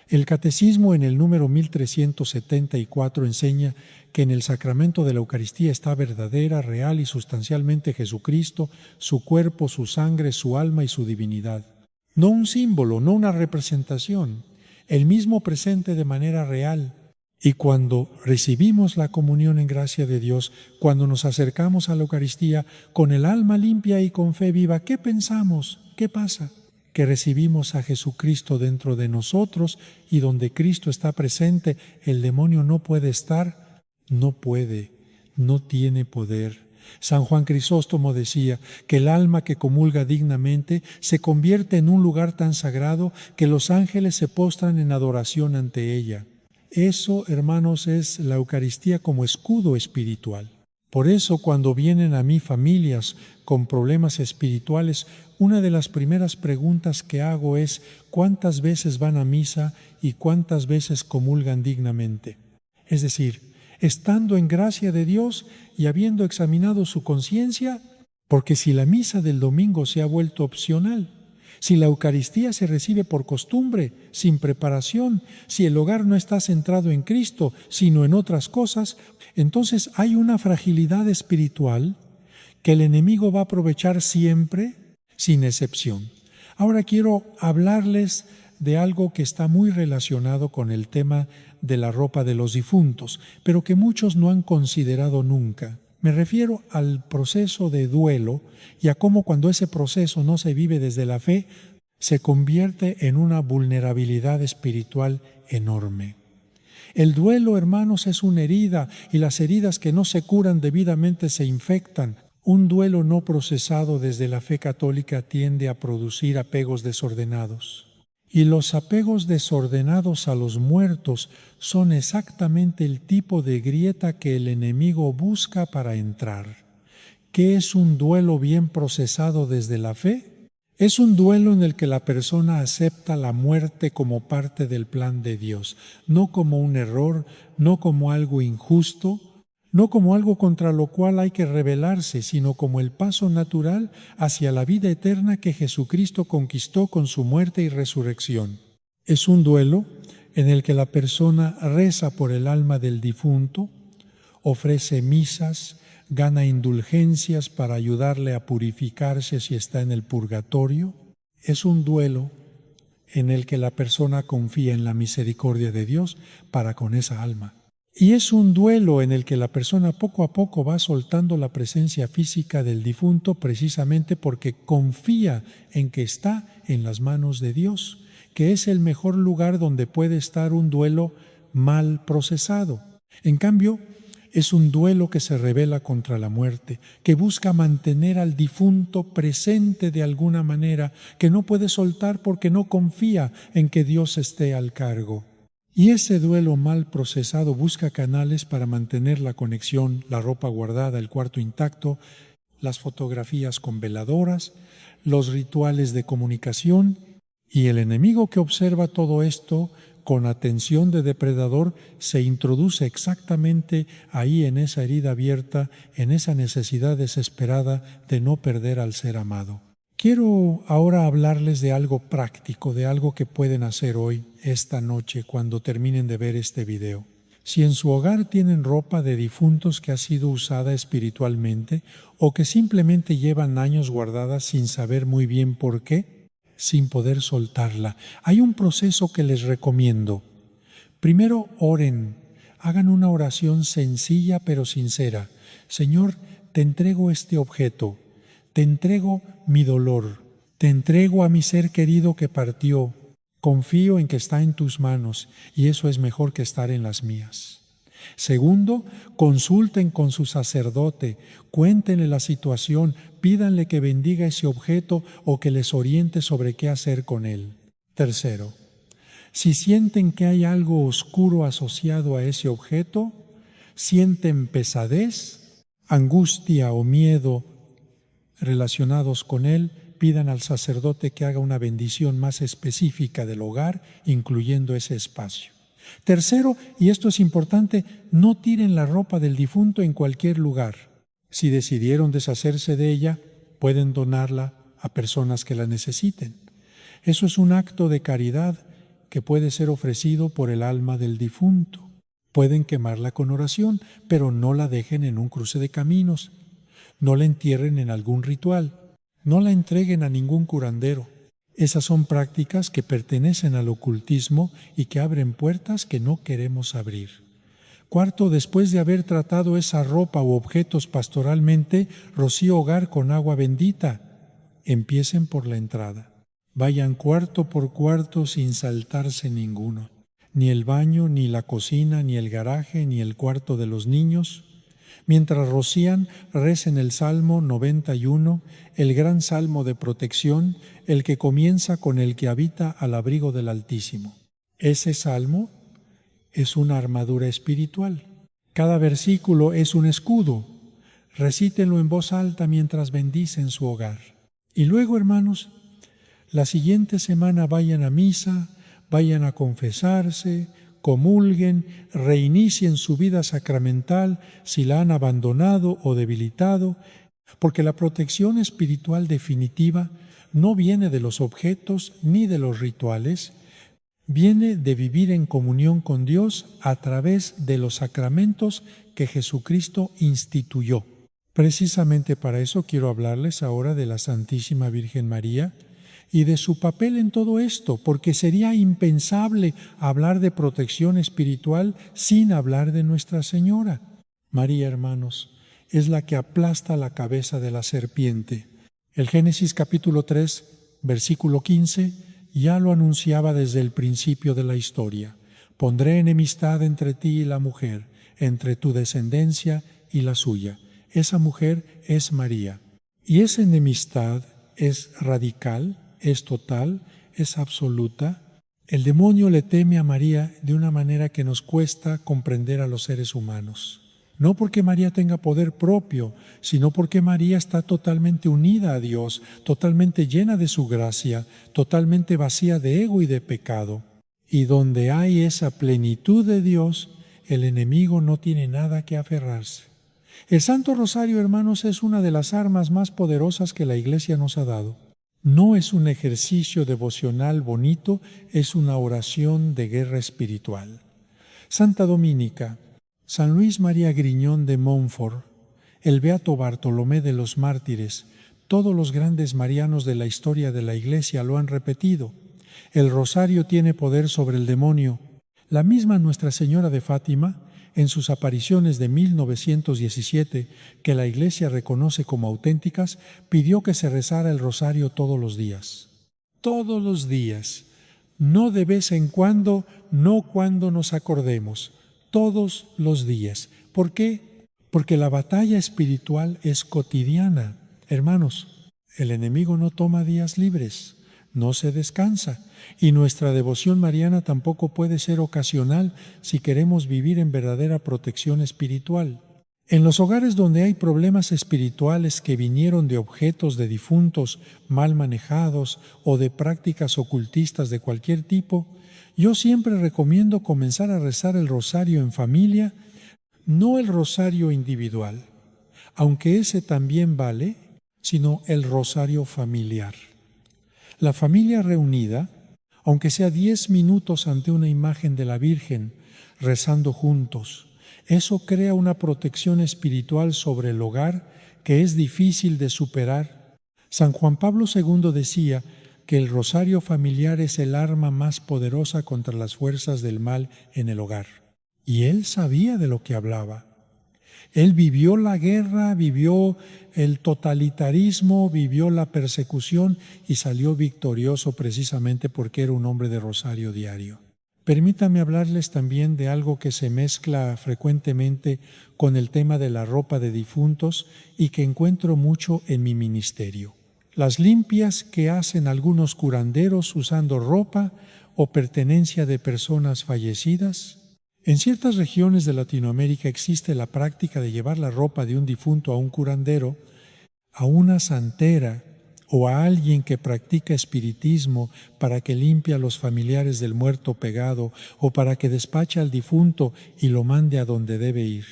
El Catecismo en el número 1374 enseña que en el sacramento de la Eucaristía está verdadera, real y sustancialmente Jesucristo, su cuerpo, su sangre, su alma y su divinidad. No un símbolo, no una representación, el mismo presente de manera real. Y cuando recibimos la comunión en gracia de Dios, cuando nos acercamos a la Eucaristía con el alma limpia y con fe viva, ¿qué pensamos? ¿Qué pasa? Que recibimos a Jesucristo dentro de nosotros y donde Cristo está presente, el demonio no puede estar, no puede, no tiene poder. San Juan Crisóstomo decía que el alma que comulga dignamente se convierte en un lugar tan sagrado que los ángeles se postran en adoración ante ella. Eso, hermanos, es la Eucaristía como escudo espiritual. Por eso, cuando vienen a mí familias con problemas espirituales, una de las primeras preguntas que hago es ¿cuántas veces van a misa y cuántas veces comulgan dignamente? Es decir, estando en gracia de Dios y habiendo examinado su conciencia, porque si la misa del domingo se ha vuelto opcional, si la Eucaristía se recibe por costumbre, sin preparación, si el hogar no está centrado en Cristo, sino en otras cosas, entonces hay una fragilidad espiritual que el enemigo va a aprovechar siempre, sin excepción. Ahora quiero hablarles de algo que está muy relacionado con el tema de la ropa de los difuntos, pero que muchos no han considerado nunca. Me refiero al proceso de duelo y a cómo cuando ese proceso no se vive desde la fe, se convierte en una vulnerabilidad espiritual enorme. El duelo, hermanos, es una herida y las heridas que no se curan debidamente se infectan. Un duelo no procesado desde la fe católica tiende a producir apegos desordenados. Y los apegos desordenados a los muertos son exactamente el tipo de grieta que el enemigo busca para entrar. ¿Qué es un duelo bien procesado desde la fe? Es un duelo en el que la persona acepta la muerte como parte del plan de Dios, no como un error, no como algo injusto, no como algo contra lo cual hay que rebelarse, sino como el paso natural hacia la vida eterna que Jesucristo conquistó con su muerte y resurrección. Es un duelo en el que la persona reza por el alma del difunto, ofrece misas, gana indulgencias para ayudarle a purificarse si está en el purgatorio. Es un duelo en el que la persona confía en la misericordia de Dios para con esa alma. Y es un duelo en el que la persona poco a poco va soltando la presencia física del difunto precisamente porque confía en que está en las manos de Dios, que es el mejor lugar donde puede estar un duelo mal procesado. En cambio, es un duelo que se rebela contra la muerte, que busca mantener al difunto presente de alguna manera, que no puede soltar porque no confía en que Dios esté al cargo. Y ese duelo mal procesado busca canales para mantener la conexión, la ropa guardada, el cuarto intacto, las fotografías con veladoras, los rituales de comunicación, y el enemigo que observa todo esto con atención de depredador se introduce exactamente ahí en esa herida abierta, en esa necesidad desesperada de no perder al ser amado. Quiero ahora hablarles de algo práctico, de algo que pueden hacer hoy, esta noche, cuando terminen de ver este video. Si en su hogar tienen ropa de difuntos que ha sido usada espiritualmente o que simplemente llevan años guardadas sin saber muy bien por qué, sin poder soltarla, hay un proceso que les recomiendo. Primero oren, hagan una oración sencilla pero sincera. Señor, te entrego este objeto. Te entrego mi dolor, te entrego a mi ser querido que partió. Confío en que está en tus manos y eso es mejor que estar en las mías. Segundo, consulten con su sacerdote, cuéntenle la situación, pídanle que bendiga ese objeto o que les oriente sobre qué hacer con él. Tercero, si sienten que hay algo oscuro asociado a ese objeto, sienten pesadez, angustia o miedo relacionados con él, pidan al sacerdote que haga una bendición más específica del hogar, incluyendo ese espacio. Tercero, y esto es importante, no tiren la ropa del difunto en cualquier lugar. Si decidieron deshacerse de ella, pueden donarla a personas que la necesiten. Eso es un acto de caridad que puede ser ofrecido por el alma del difunto. Pueden quemarla con oración, pero no la dejen en un cruce de caminos. No la entierren en algún ritual, no la entreguen a ningún curandero. Esas son prácticas que pertenecen al ocultismo y que abren puertas que no queremos abrir. Cuarto, después de haber tratado esa ropa u objetos pastoralmente, rocío hogar con agua bendita. Empiecen por la entrada. Vayan cuarto por cuarto sin saltarse ninguno. Ni el baño, ni la cocina, ni el garaje, ni el cuarto de los niños. Mientras rocían, recen el Salmo 91, el gran salmo de protección, el que comienza con el que habita al abrigo del Altísimo. Ese salmo es una armadura espiritual. Cada versículo es un escudo. Recítenlo en voz alta mientras bendicen su hogar. Y luego, hermanos, la siguiente semana vayan a misa, vayan a confesarse, comulguen, reinicien su vida sacramental si la han abandonado o debilitado, porque la protección espiritual definitiva no viene de los objetos ni de los rituales, viene de vivir en comunión con Dios a través de los sacramentos que Jesucristo instituyó. Precisamente para eso quiero hablarles ahora de la Santísima Virgen María y de su papel en todo esto, porque sería impensable hablar de protección espiritual sin hablar de Nuestra Señora. María, hermanos, es la que aplasta la cabeza de la serpiente. El Génesis capítulo 3, versículo 15, ya lo anunciaba desde el principio de la historia. Pondré enemistad entre ti y la mujer, entre tu descendencia y la suya. Esa mujer es María. Y esa enemistad es radical, es total, es absoluta. El demonio le teme a María de una manera que nos cuesta comprender a los seres humanos. No porque María tenga poder propio, sino porque María está totalmente unida a Dios, totalmente llena de su gracia, totalmente vacía de ego y de pecado. Y donde hay esa plenitud de Dios, el enemigo no tiene nada que aferrarse. El Santo Rosario, hermanos, es una de las armas más poderosas que la Iglesia nos ha dado. No es un ejercicio devocional bonito, es una oración de guerra espiritual. Santa Domínica, San Luis María Griñón de Montfort, el Beato Bartolomé de los Mártires, todos los grandes marianos de la historia de la Iglesia lo han repetido. El rosario tiene poder sobre el demonio. La misma Nuestra Señora de Fátima, en sus apariciones de 1917, que la Iglesia reconoce como auténticas, pidió que se rezara el rosario todos los días. Todos los días, no de vez en cuando, no cuando nos acordemos, todos los días. ¿Por qué? Porque la batalla espiritual es cotidiana. Hermanos, el enemigo no toma días libres, no se descansa. Y nuestra devoción mariana tampoco puede ser ocasional si queremos vivir en verdadera protección espiritual. En los hogares donde hay problemas espirituales que vinieron de objetos de difuntos mal manejados o de prácticas ocultistas de cualquier tipo, yo siempre recomiendo comenzar a rezar el rosario en familia, no el rosario individual, aunque ese también vale, sino el rosario familiar. La familia reunida, aunque sea 10 minutos ante una imagen de la Virgen, rezando juntos, eso crea una protección espiritual sobre el hogar que es difícil de superar. San Juan Pablo II decía que el rosario familiar es el arma más poderosa contra las fuerzas del mal en el hogar. Y él sabía de lo que hablaba. Él vivió la guerra, vivió el totalitarismo, vivió la persecución y salió victorioso precisamente porque era un hombre de rosario diario. Permítanme hablarles también de algo que se mezcla frecuentemente con el tema de la ropa de difuntos y que encuentro mucho en mi ministerio. Las limpias que hacen algunos curanderos usando ropa o pertenencia de personas fallecidas. En ciertas regiones de Latinoamérica existe la práctica de llevar la ropa de un difunto a un curandero, a una santera o a alguien que practica espiritismo para que limpie a los familiares del muerto pegado o para que despache al difunto y lo mande a donde debe ir.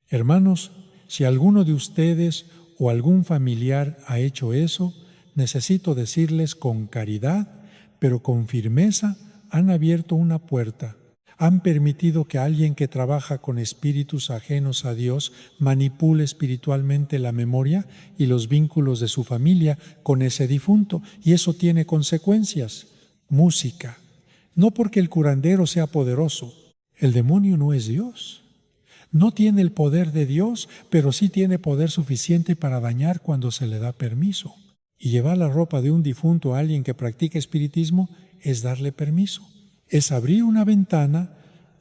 Hermanos, si alguno de ustedes o algún familiar ha hecho eso, necesito decirles con caridad, pero con firmeza, han abierto una puerta. Han permitido que alguien que trabaja con espíritus ajenos a Dios manipule espiritualmente la memoria y los vínculos de su familia con ese difunto, y eso tiene consecuencias. Música. No porque el curandero sea poderoso. El demonio no es Dios. No tiene el poder de Dios, pero sí tiene poder suficiente para dañar cuando se le da permiso. Y llevar la ropa de un difunto a alguien que practica espiritismo es darle permiso. Es abrir una ventana,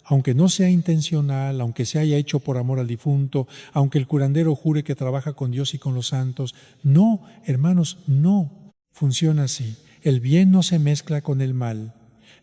aunque no sea intencional, aunque se haya hecho por amor al difunto, aunque el curandero jure que trabaja con Dios y con los santos. No, hermanos, no funciona así. El bien no se mezcla con el mal.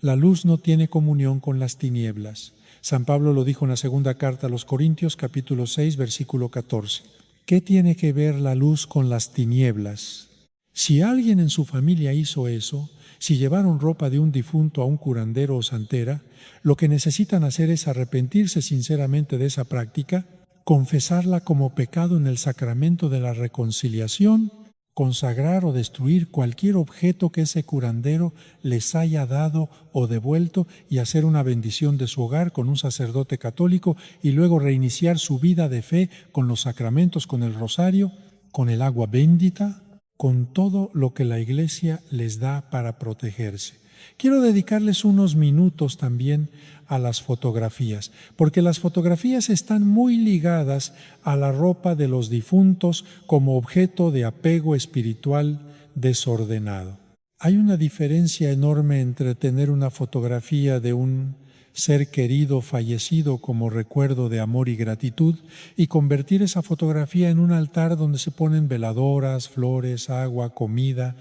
La luz no tiene comunión con las tinieblas. San Pablo lo dijo en la segunda carta a los Corintios, capítulo 6, versículo 14. ¿Qué tiene que ver la luz con las tinieblas? Si alguien en su familia hizo eso, si llevaron ropa de un difunto a un curandero o santera, lo que necesitan hacer es arrepentirse sinceramente de esa práctica, confesarla como pecado en el sacramento de la reconciliación, consagrar o destruir cualquier objeto que ese curandero les haya dado o devuelto y hacer una bendición de su hogar con un sacerdote católico y luego reiniciar su vida de fe con los sacramentos, con el rosario, con el agua bendita, con todo lo que la Iglesia les da para protegerse. Quiero dedicarles unos minutos también a las fotografías, porque las fotografías están muy ligadas a la ropa de los difuntos como objeto de apego espiritual desordenado. Hay una diferencia enorme entre tener una fotografía de un ser querido fallecido como recuerdo de amor y gratitud y convertir esa fotografía en un altar donde se ponen veladoras, flores, agua, comida.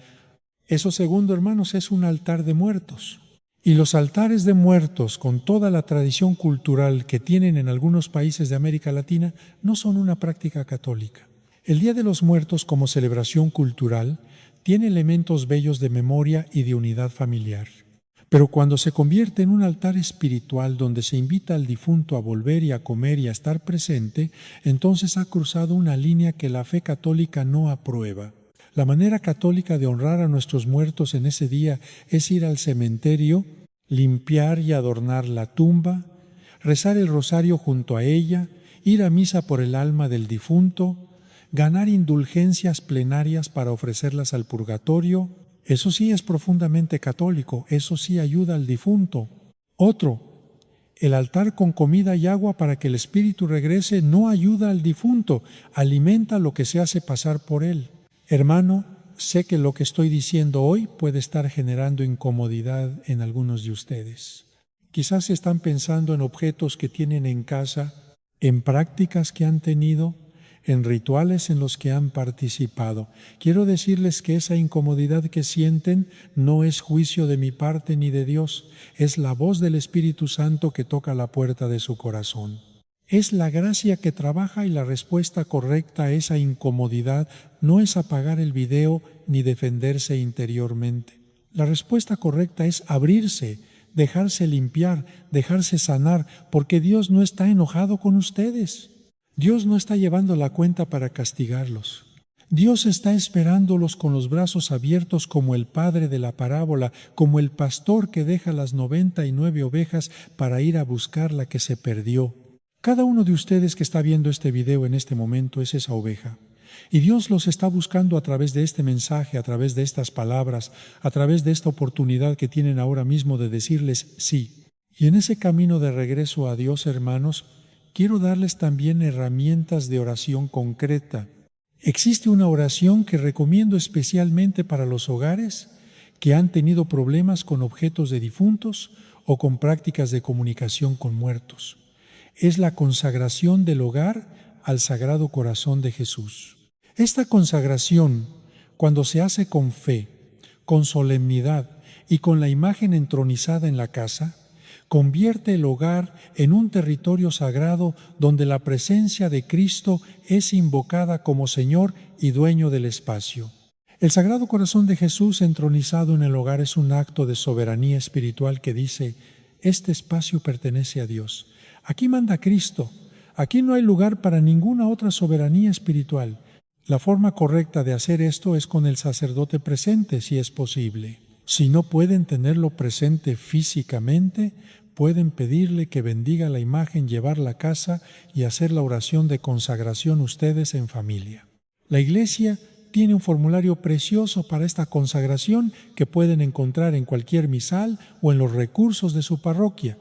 Eso, segundo, hermanos, es un altar de muertos. Y los altares de muertos, con toda la tradición cultural que tienen en algunos países de América Latina, no son una práctica católica. El Día de los Muertos, como celebración cultural, tiene elementos bellos de memoria y de unidad familiar. Pero cuando se convierte en un altar espiritual donde se invita al difunto a volver y a comer y a estar presente, entonces ha cruzado una línea que la fe católica no aprueba. La manera católica de honrar a nuestros muertos en ese día es ir al cementerio, limpiar y adornar la tumba, rezar el rosario junto a ella, ir a misa por el alma del difunto, ganar indulgencias plenarias para ofrecerlas al purgatorio. Eso sí es profundamente católico, eso sí ayuda al difunto. Otro, el altar con comida y agua para que el espíritu regrese no ayuda al difunto, alimenta lo que se hace pasar por él. Hermano, sé que lo que estoy diciendo hoy puede estar generando incomodidad en algunos de ustedes. Quizás están pensando en objetos que tienen en casa, en prácticas que han tenido, en rituales en los que han participado. Quiero decirles que esa incomodidad que sienten no es juicio de mi parte ni de Dios, es la voz del Espíritu Santo que toca la puerta de su corazón. Es la gracia que trabaja y la respuesta correcta a esa incomodidad no es apagar el video ni defenderse interiormente. La respuesta correcta es abrirse, dejarse limpiar, dejarse sanar, porque Dios no está enojado con ustedes. Dios no está llevando la cuenta para castigarlos. Dios está esperándolos con los brazos abiertos como el padre de la parábola, como el pastor que deja las 99 ovejas para ir a buscar la que se perdió. Cada uno de ustedes que está viendo este video en este momento es esa oveja. Y Dios los está buscando a través de este mensaje, a través de estas palabras, a través de esta oportunidad que tienen ahora mismo de decirles sí. Y en ese camino de regreso a Dios, hermanos, quiero darles también herramientas de oración concreta. Existe una oración que recomiendo especialmente para los hogares que han tenido problemas con objetos de difuntos o con prácticas de comunicación con muertos. Es la consagración del hogar al Sagrado Corazón de Jesús. Esta consagración, cuando se hace con fe, con solemnidad y con la imagen entronizada en la casa, convierte el hogar en un territorio sagrado donde la presencia de Cristo es invocada como Señor y dueño del espacio. El Sagrado Corazón de Jesús entronizado en el hogar es un acto de soberanía espiritual que dice: este espacio pertenece a Dios. Aquí manda Cristo. Aquí no hay lugar para ninguna otra soberanía espiritual. La forma correcta de hacer esto es con el sacerdote presente, si es posible. Si no pueden tenerlo presente físicamente, pueden pedirle que bendiga la imagen, llevarla a casa y hacer la oración de consagración ustedes en familia. La Iglesia tiene un formulario precioso para esta consagración que pueden encontrar en cualquier misal o en los recursos de su parroquia.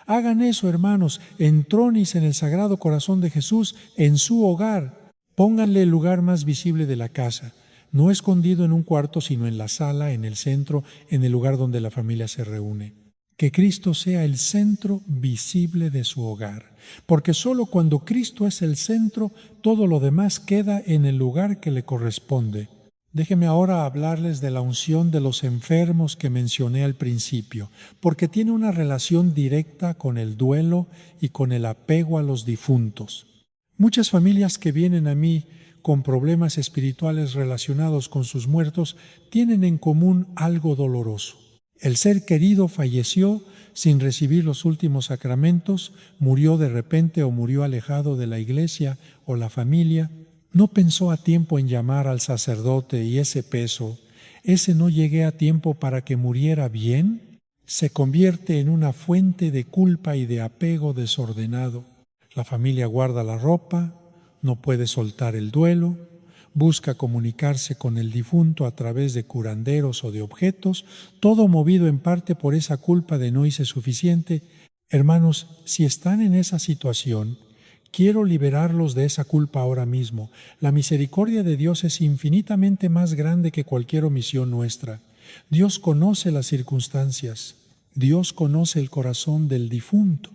Hagan eso, hermanos, entrónicen el Sagrado Corazón de Jesús en su hogar. Pónganle el lugar más visible de la casa, no escondido en un cuarto, sino en la sala, en el centro, en el lugar donde la familia se reúne. Que Cristo sea el centro visible de su hogar, porque solo cuando Cristo es el centro, todo lo demás queda en el lugar que le corresponde. Déjenme ahora hablarles de la unción de los enfermos que mencioné al principio, porque tiene una relación directa con el duelo y con el apego a los difuntos. Muchas familias que vienen a mí con problemas espirituales relacionados con sus muertos tienen en común algo doloroso. El ser querido falleció sin recibir los últimos sacramentos, murió de repente o murió alejado de la iglesia o la familia. No pensó a tiempo en llamar al sacerdote y ese peso, ese no llegué a tiempo para que muriera bien, se convierte en una fuente de culpa y de apego desordenado. La familia guarda la ropa, no puede soltar el duelo, busca comunicarse con el difunto a través de curanderos o de objetos, todo movido en parte por esa culpa de no hice suficiente. Hermanos, si están en esa situación, quiero liberarlos de esa culpa ahora mismo. La misericordia de Dios es infinitamente más grande que cualquier omisión nuestra. Dios conoce las circunstancias. Dios conoce el corazón del difunto.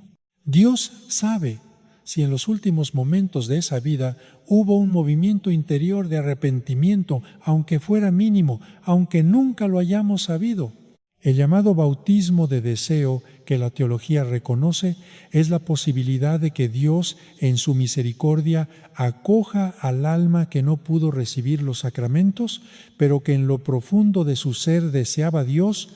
Dios sabe si en los últimos momentos de esa vida hubo un movimiento interior de arrepentimiento, aunque fuera mínimo, aunque nunca lo hayamos sabido. El llamado bautismo de deseo que la teología reconoce es la posibilidad de que Dios, en su misericordia, acoja al alma que no pudo recibir los sacramentos, pero que en lo profundo de su ser deseaba Dios,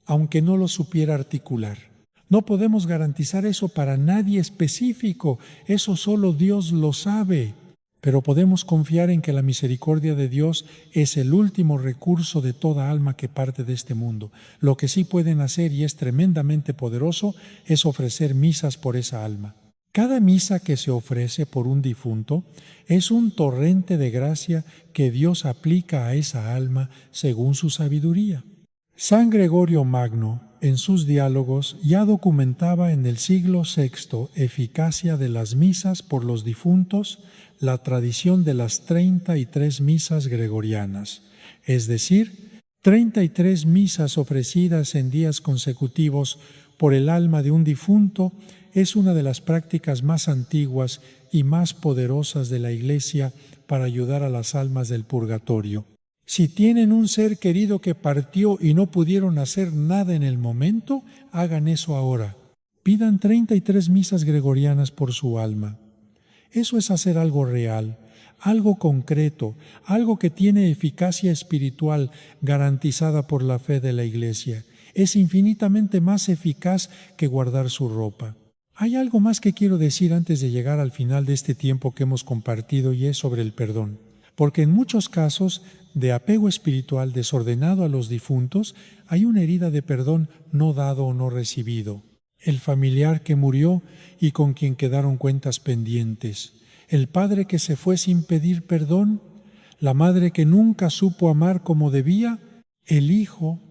aunque no lo supiera articular. No podemos garantizar eso para nadie específico, eso solo Dios lo sabe. Pero podemos confiar en que la misericordia de Dios es el último recurso de toda alma que parte de este mundo. Lo que sí pueden hacer, y es tremendamente poderoso, es ofrecer misas por esa alma. Cada misa que se ofrece por un difunto es un torrente de gracia que Dios aplica a esa alma según su sabiduría. San Gregorio Magno, en sus diálogos, ya documentaba en el siglo VI eficacia de las misas por los difuntos, la tradición de las 33 misas gregorianas, es decir, 33 misas ofrecidas en días consecutivos por el alma de un difunto es una de las prácticas más antiguas y más poderosas de la Iglesia para ayudar a las almas del purgatorio. Si tienen un ser querido que partió y no pudieron hacer nada en el momento, hagan eso ahora. Pidan 33 misas gregorianas por su alma. Eso es hacer algo real, algo concreto, algo que tiene eficacia espiritual garantizada por la fe de la Iglesia. Es infinitamente más eficaz que guardar su ropa. Hay algo más que quiero decir antes de llegar al final de este tiempo que hemos compartido, y es sobre el perdón. Porque en muchos casos de apego espiritual desordenado a los difuntos, hay una herida de perdón no dado o no recibido. El familiar que murió y con quien quedaron cuentas pendientes. El padre que se fue sin pedir perdón. La madre que nunca supo amar como debía. El hijo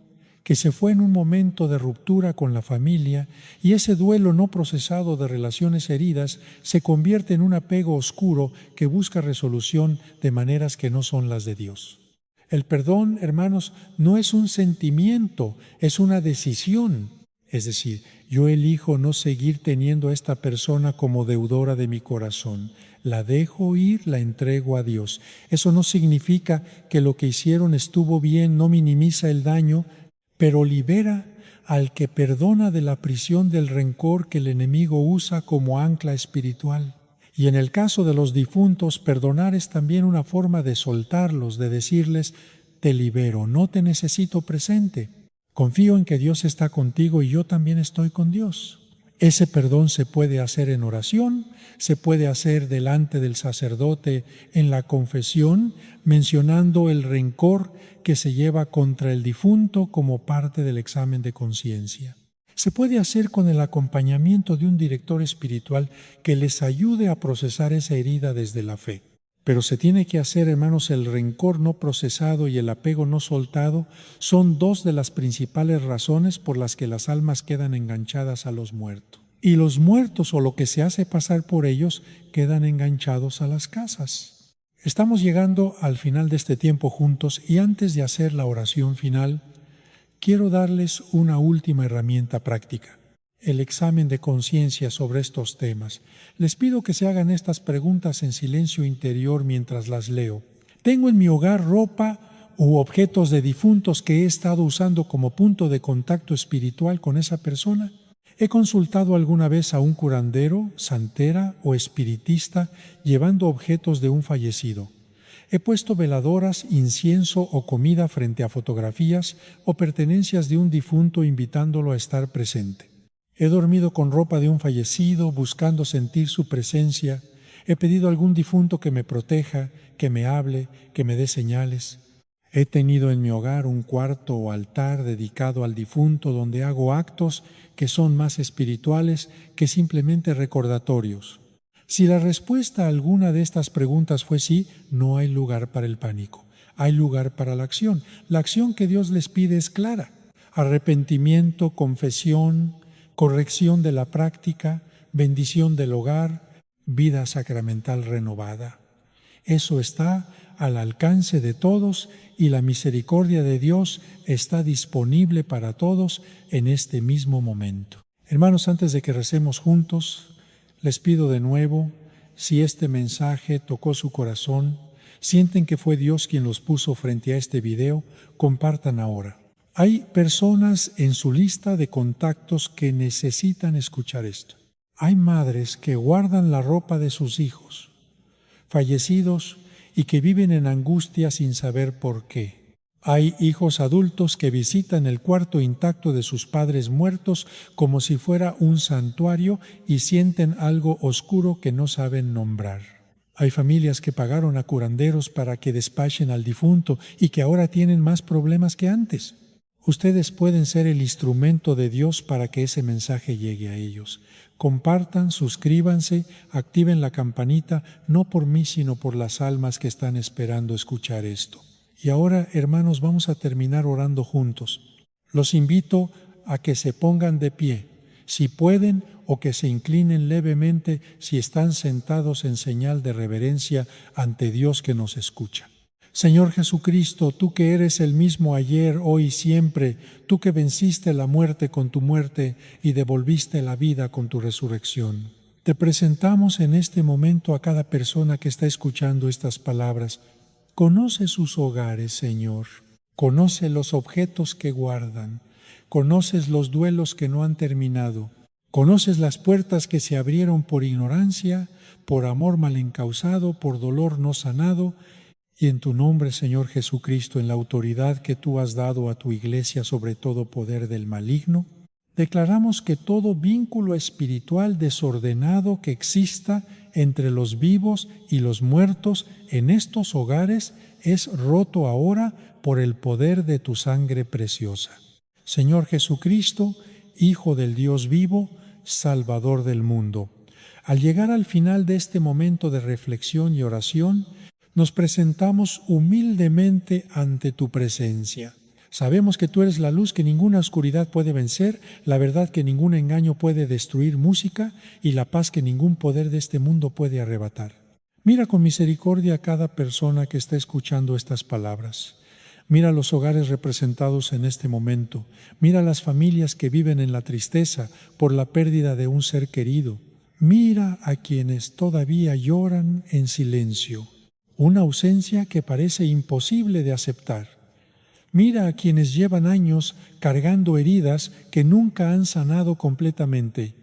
que se fue en un momento de ruptura con la familia, y ese duelo no procesado de relaciones heridas se convierte en un apego oscuro que busca resolución de maneras que no son las de Dios. El perdón, hermanos, no es un sentimiento, es una decisión. Es decir, yo elijo no seguir teniendo a esta persona como deudora de mi corazón. La dejo ir, la entrego a Dios. Eso no significa que lo que hicieron estuvo bien, no minimiza el daño, pero libera al que perdona de la prisión del rencor que el enemigo usa como ancla espiritual. Y en el caso de los difuntos, perdonar es también una forma de soltarlos, de decirles, te libero, no te necesito presente. Confío en que Dios está contigo y yo también estoy con Dios. Ese perdón se puede hacer en oración, se puede hacer delante del sacerdote en la confesión, mencionando el rencor que se lleva contra el difunto como parte del examen de conciencia. Se puede hacer con el acompañamiento de un director espiritual que les ayude a procesar esa herida desde la fe. Pero se tiene que hacer, hermanos, el rencor no procesado y el apego no soltado son dos de las principales razones por las que las almas quedan enganchadas a los muertos. Y los muertos, o lo que se hace pasar por ellos, quedan enganchados a las casas. Estamos llegando al final de este tiempo juntos, y antes de hacer la oración final, quiero darles una última herramienta práctica. El examen de conciencia sobre estos temas. Les pido que se hagan estas preguntas en silencio interior mientras las leo. ¿Tengo en mi hogar ropa u objetos de difuntos que he estado usando como punto de contacto espiritual con esa persona? ¿He consultado alguna vez a un curandero, santera o espiritista llevando objetos de un fallecido? He puesto veladoras, incienso o comida frente a fotografías o pertenencias de un difunto invitándolo a estar presente. He dormido con ropa de un fallecido buscando sentir su presencia. He pedido a algún difunto que me proteja, que me hable, que me dé señales. He tenido en mi hogar un cuarto o altar dedicado al difunto donde hago actos que son más espirituales que simplemente recordatorios. Si la respuesta a alguna de estas preguntas fue sí, no hay lugar para el pánico. Hay lugar para la acción. La acción que Dios les pide es clara: arrepentimiento, confesión, corrección de la práctica, bendición del hogar, vida sacramental renovada. Eso está al alcance de todos y la misericordia de Dios está disponible para todos en este mismo momento. Hermanos, antes de que recemos juntos, les pido de nuevo, si este mensaje tocó su corazón, sienten que fue Dios quien los puso frente a este video, compartan ahora. Hay personas en su lista de contactos que necesitan escuchar esto. Hay madres que guardan la ropa de sus hijos fallecidos y que viven en angustia sin saber por qué. Hay hijos adultos que visitan el cuarto intacto de sus padres muertos como si fuera un santuario y sienten algo oscuro que no saben nombrar. Hay familias que pagaron a curanderos para que despachen al difunto y que ahora tienen más problemas que antes. Ustedes pueden ser el instrumento de Dios para que ese mensaje llegue a ellos. Compartan, suscríbanse, activen la campanita, no por mí, sino por las almas que están esperando escuchar esto. Y ahora, hermanos, vamos a terminar orando juntos. Los invito a que se pongan de pie, si pueden, o que se inclinen levemente si están sentados en señal de reverencia ante Dios que nos escucha. Señor Jesucristo, tú que eres el mismo ayer, hoy y siempre, tú que venciste la muerte con tu muerte y devolviste la vida con tu resurrección. Te presentamos en este momento a cada persona que está escuchando estas palabras. Conoce sus hogares, Señor. Conoce los objetos que guardan. Conoces los duelos que no han terminado. Conoces las puertas que se abrieron por ignorancia, por amor mal encausado, por dolor no sanado. Y en tu nombre, Señor Jesucristo, en la autoridad que tú has dado a tu Iglesia sobre todo poder del maligno, declaramos que todo vínculo espiritual desordenado que exista entre los vivos y los muertos en estos hogares es roto ahora por el poder de tu sangre preciosa. Señor Jesucristo, Hijo del Dios vivo, Salvador del mundo, al llegar al final de este momento de reflexión y oración, nos presentamos humildemente ante tu presencia. Sabemos que tú eres la luz que ninguna oscuridad puede vencer, la verdad que ningún engaño puede destruir música y la paz que ningún poder de este mundo puede arrebatar. Mira con misericordia a cada persona que está escuchando estas palabras. Mira los hogares representados en este momento. Mira las familias que viven en la tristeza por la pérdida de un ser querido. Mira a quienes todavía lloran en silencio. Una ausencia que parece imposible de aceptar. Mira a quienes llevan años cargando heridas que nunca han sanado completamente.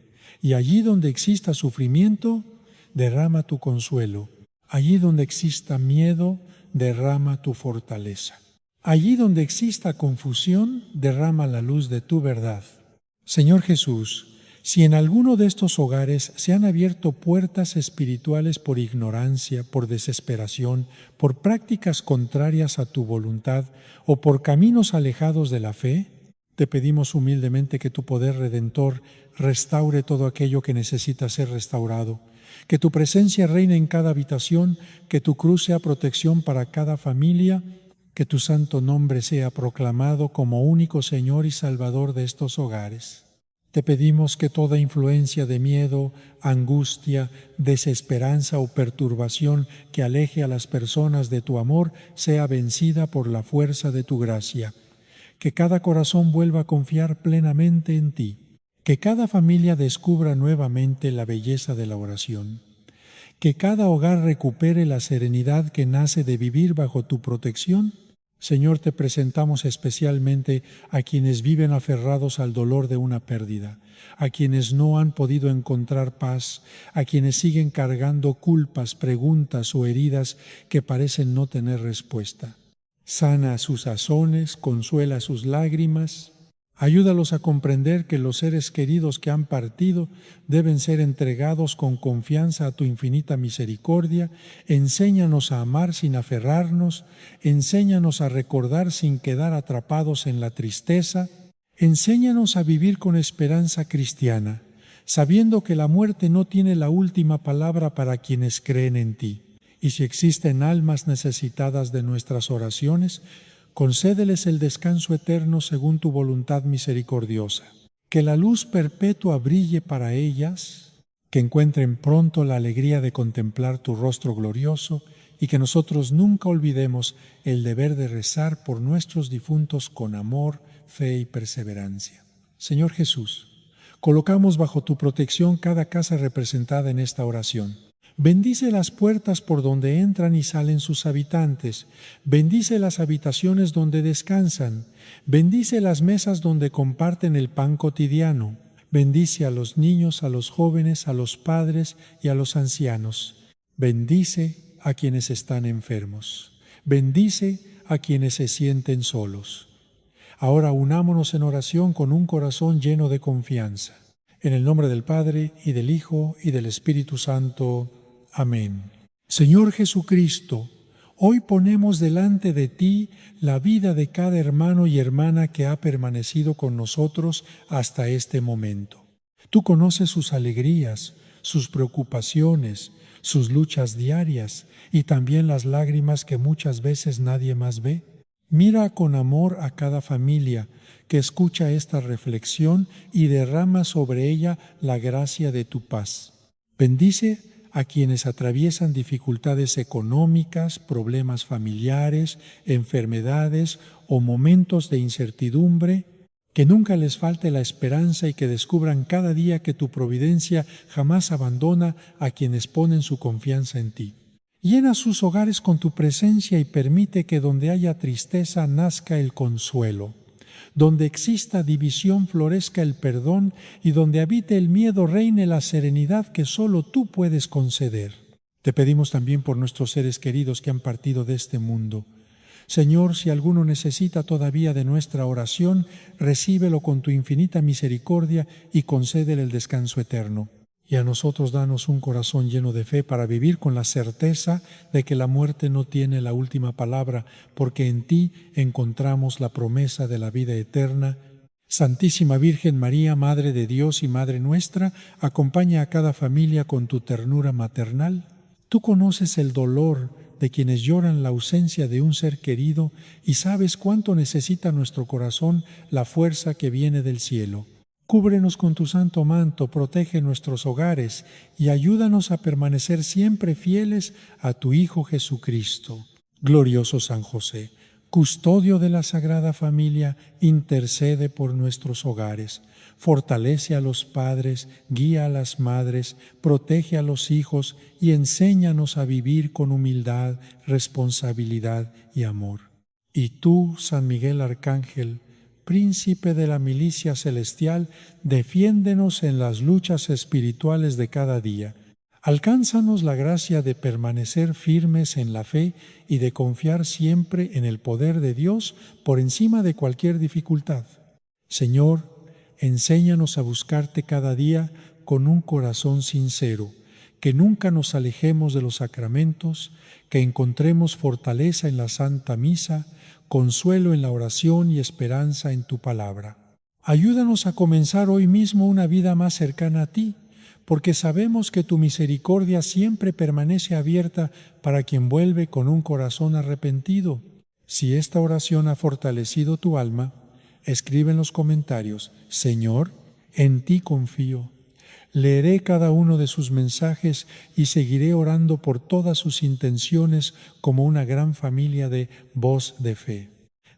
Y allí donde exista sufrimiento, derrama tu consuelo. Allí donde exista miedo, derrama tu fortaleza. Allí donde exista confusión, derrama la luz de tu verdad. Señor Jesús, si en alguno de estos hogares se han abierto puertas espirituales por ignorancia, por desesperación, por prácticas contrarias a tu voluntad o por caminos alejados de la fe, te pedimos humildemente que tu poder redentor restaure todo aquello que necesita ser restaurado, que tu presencia reine en cada habitación, que tu cruz sea protección para cada familia, que tu santo nombre sea proclamado como único Señor y Salvador de estos hogares. Te pedimos que toda influencia de miedo, angustia, desesperanza o perturbación que aleje a las personas de tu amor sea vencida por la fuerza de tu gracia. Que cada corazón vuelva a confiar plenamente en ti. Que cada familia descubra nuevamente la belleza de la oración. Que cada hogar recupere la serenidad que nace de vivir bajo tu protección. Señor, te presentamos especialmente a quienes viven aferrados al dolor de una pérdida, a quienes no han podido encontrar paz, a quienes siguen cargando culpas, preguntas o heridas que parecen no tener respuesta. Sana sus azones, consuela sus lágrimas. Ayúdalos a comprender que los seres queridos que han partido deben ser entregados con confianza a tu infinita misericordia. Enséñanos a amar sin aferrarnos, enséñanos a recordar sin quedar atrapados en la tristeza, enséñanos a vivir con esperanza cristiana, sabiendo que la muerte no tiene la última palabra para quienes creen en ti. Y si existen almas necesitadas de nuestras oraciones, concédeles el descanso eterno según tu voluntad misericordiosa. Que la luz perpetua brille para ellas, que encuentren pronto la alegría de contemplar tu rostro glorioso y que nosotros nunca olvidemos el deber de rezar por nuestros difuntos con amor, fe y perseverancia. Señor Jesús, colocamos bajo tu protección cada casa representada en esta oración. Bendice las puertas por donde entran y salen sus habitantes. Bendice las habitaciones donde descansan. Bendice las mesas donde comparten el pan cotidiano. Bendice a los niños, a los jóvenes, a los padres y a los ancianos. Bendice a quienes están enfermos. Bendice a quienes se sienten solos. Ahora unámonos en oración con un corazón lleno de confianza. En el nombre del Padre, y del Hijo, y del Espíritu Santo. Amén. Señor Jesucristo, hoy ponemos delante de ti la vida de cada hermano y hermana que ha permanecido con nosotros hasta este momento. Tú conoces sus alegrías, sus preocupaciones, sus luchas diarias y también las lágrimas que muchas veces nadie más ve. Mira con amor a cada familia que escucha esta reflexión y derrama sobre ella la gracia de tu paz. Bendice a quienes atraviesan dificultades económicas, problemas familiares, enfermedades o momentos de incertidumbre, que nunca les falte la esperanza y que descubran cada día que tu providencia jamás abandona a quienes ponen su confianza en ti. Llena sus hogares con tu presencia y permite que donde haya tristeza nazca el consuelo. Donde exista división florezca el perdón y donde habite el miedo reine la serenidad que solo tú puedes conceder. Te pedimos también por nuestros seres queridos que han partido de este mundo. Señor, si alguno necesita todavía de nuestra oración, recíbelo con tu infinita misericordia y concédele el descanso eterno. Y a nosotros danos un corazón lleno de fe para vivir con la certeza de que la muerte no tiene la última palabra, porque en ti encontramos la promesa de la vida eterna. Santísima Virgen María, Madre de Dios y Madre nuestra, acompaña a cada familia con tu ternura maternal. Tú conoces el dolor de quienes lloran la ausencia de un ser querido y sabes cuánto necesita nuestro corazón la fuerza que viene del cielo. Cúbrenos con tu santo manto, protege nuestros hogares y ayúdanos a permanecer siempre fieles a tu Hijo Jesucristo. Glorioso San José, custodio de la Sagrada Familia, intercede por nuestros hogares. Fortalece a los padres, guía a las madres, protege a los hijos y enséñanos a vivir con humildad, responsabilidad y amor. Y tú, San Miguel Arcángel, Príncipe de la milicia celestial, defiéndenos en las luchas espirituales de cada día. Alcánzanos la gracia de permanecer firmes en la fe y de confiar siempre en el poder de Dios por encima de cualquier dificultad. Señor, enséñanos a buscarte cada día con un corazón sincero, que nunca nos alejemos de los sacramentos, que encontremos fortaleza en la Santa Misa, consuelo en la oración y esperanza en tu palabra. Ayúdanos a comenzar hoy mismo una vida más cercana a ti, porque sabemos que tu misericordia siempre permanece abierta para quien vuelve con un corazón arrepentido. Si esta oración ha fortalecido tu alma, escribe en los comentarios: Señor, en ti confío. Leeré cada uno de sus mensajes y seguiré orando por todas sus intenciones como una gran familia de Voz de Fe.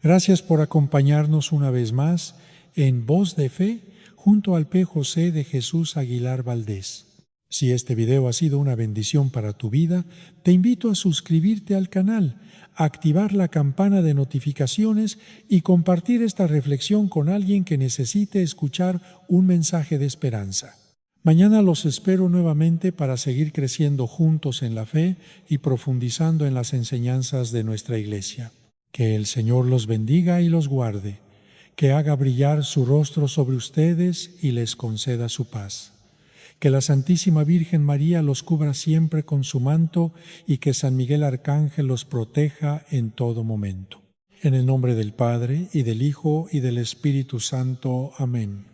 Gracias por acompañarnos una vez más en Voz de Fe junto al P. José de Jesús Aguilar Valdés. Si este video ha sido una bendición para tu vida, te invito a suscribirte al canal, a activar la campana de notificaciones y compartir esta reflexión con alguien que necesite escuchar un mensaje de esperanza. Mañana los espero nuevamente para seguir creciendo juntos en la fe y profundizando en las enseñanzas de nuestra Iglesia. Que el Señor los bendiga y los guarde, que haga brillar su rostro sobre ustedes y les conceda su paz. Que la Santísima Virgen María los cubra siempre con su manto y que San Miguel Arcángel los proteja en todo momento. En el nombre del Padre, y del Hijo, y del Espíritu Santo. Amén.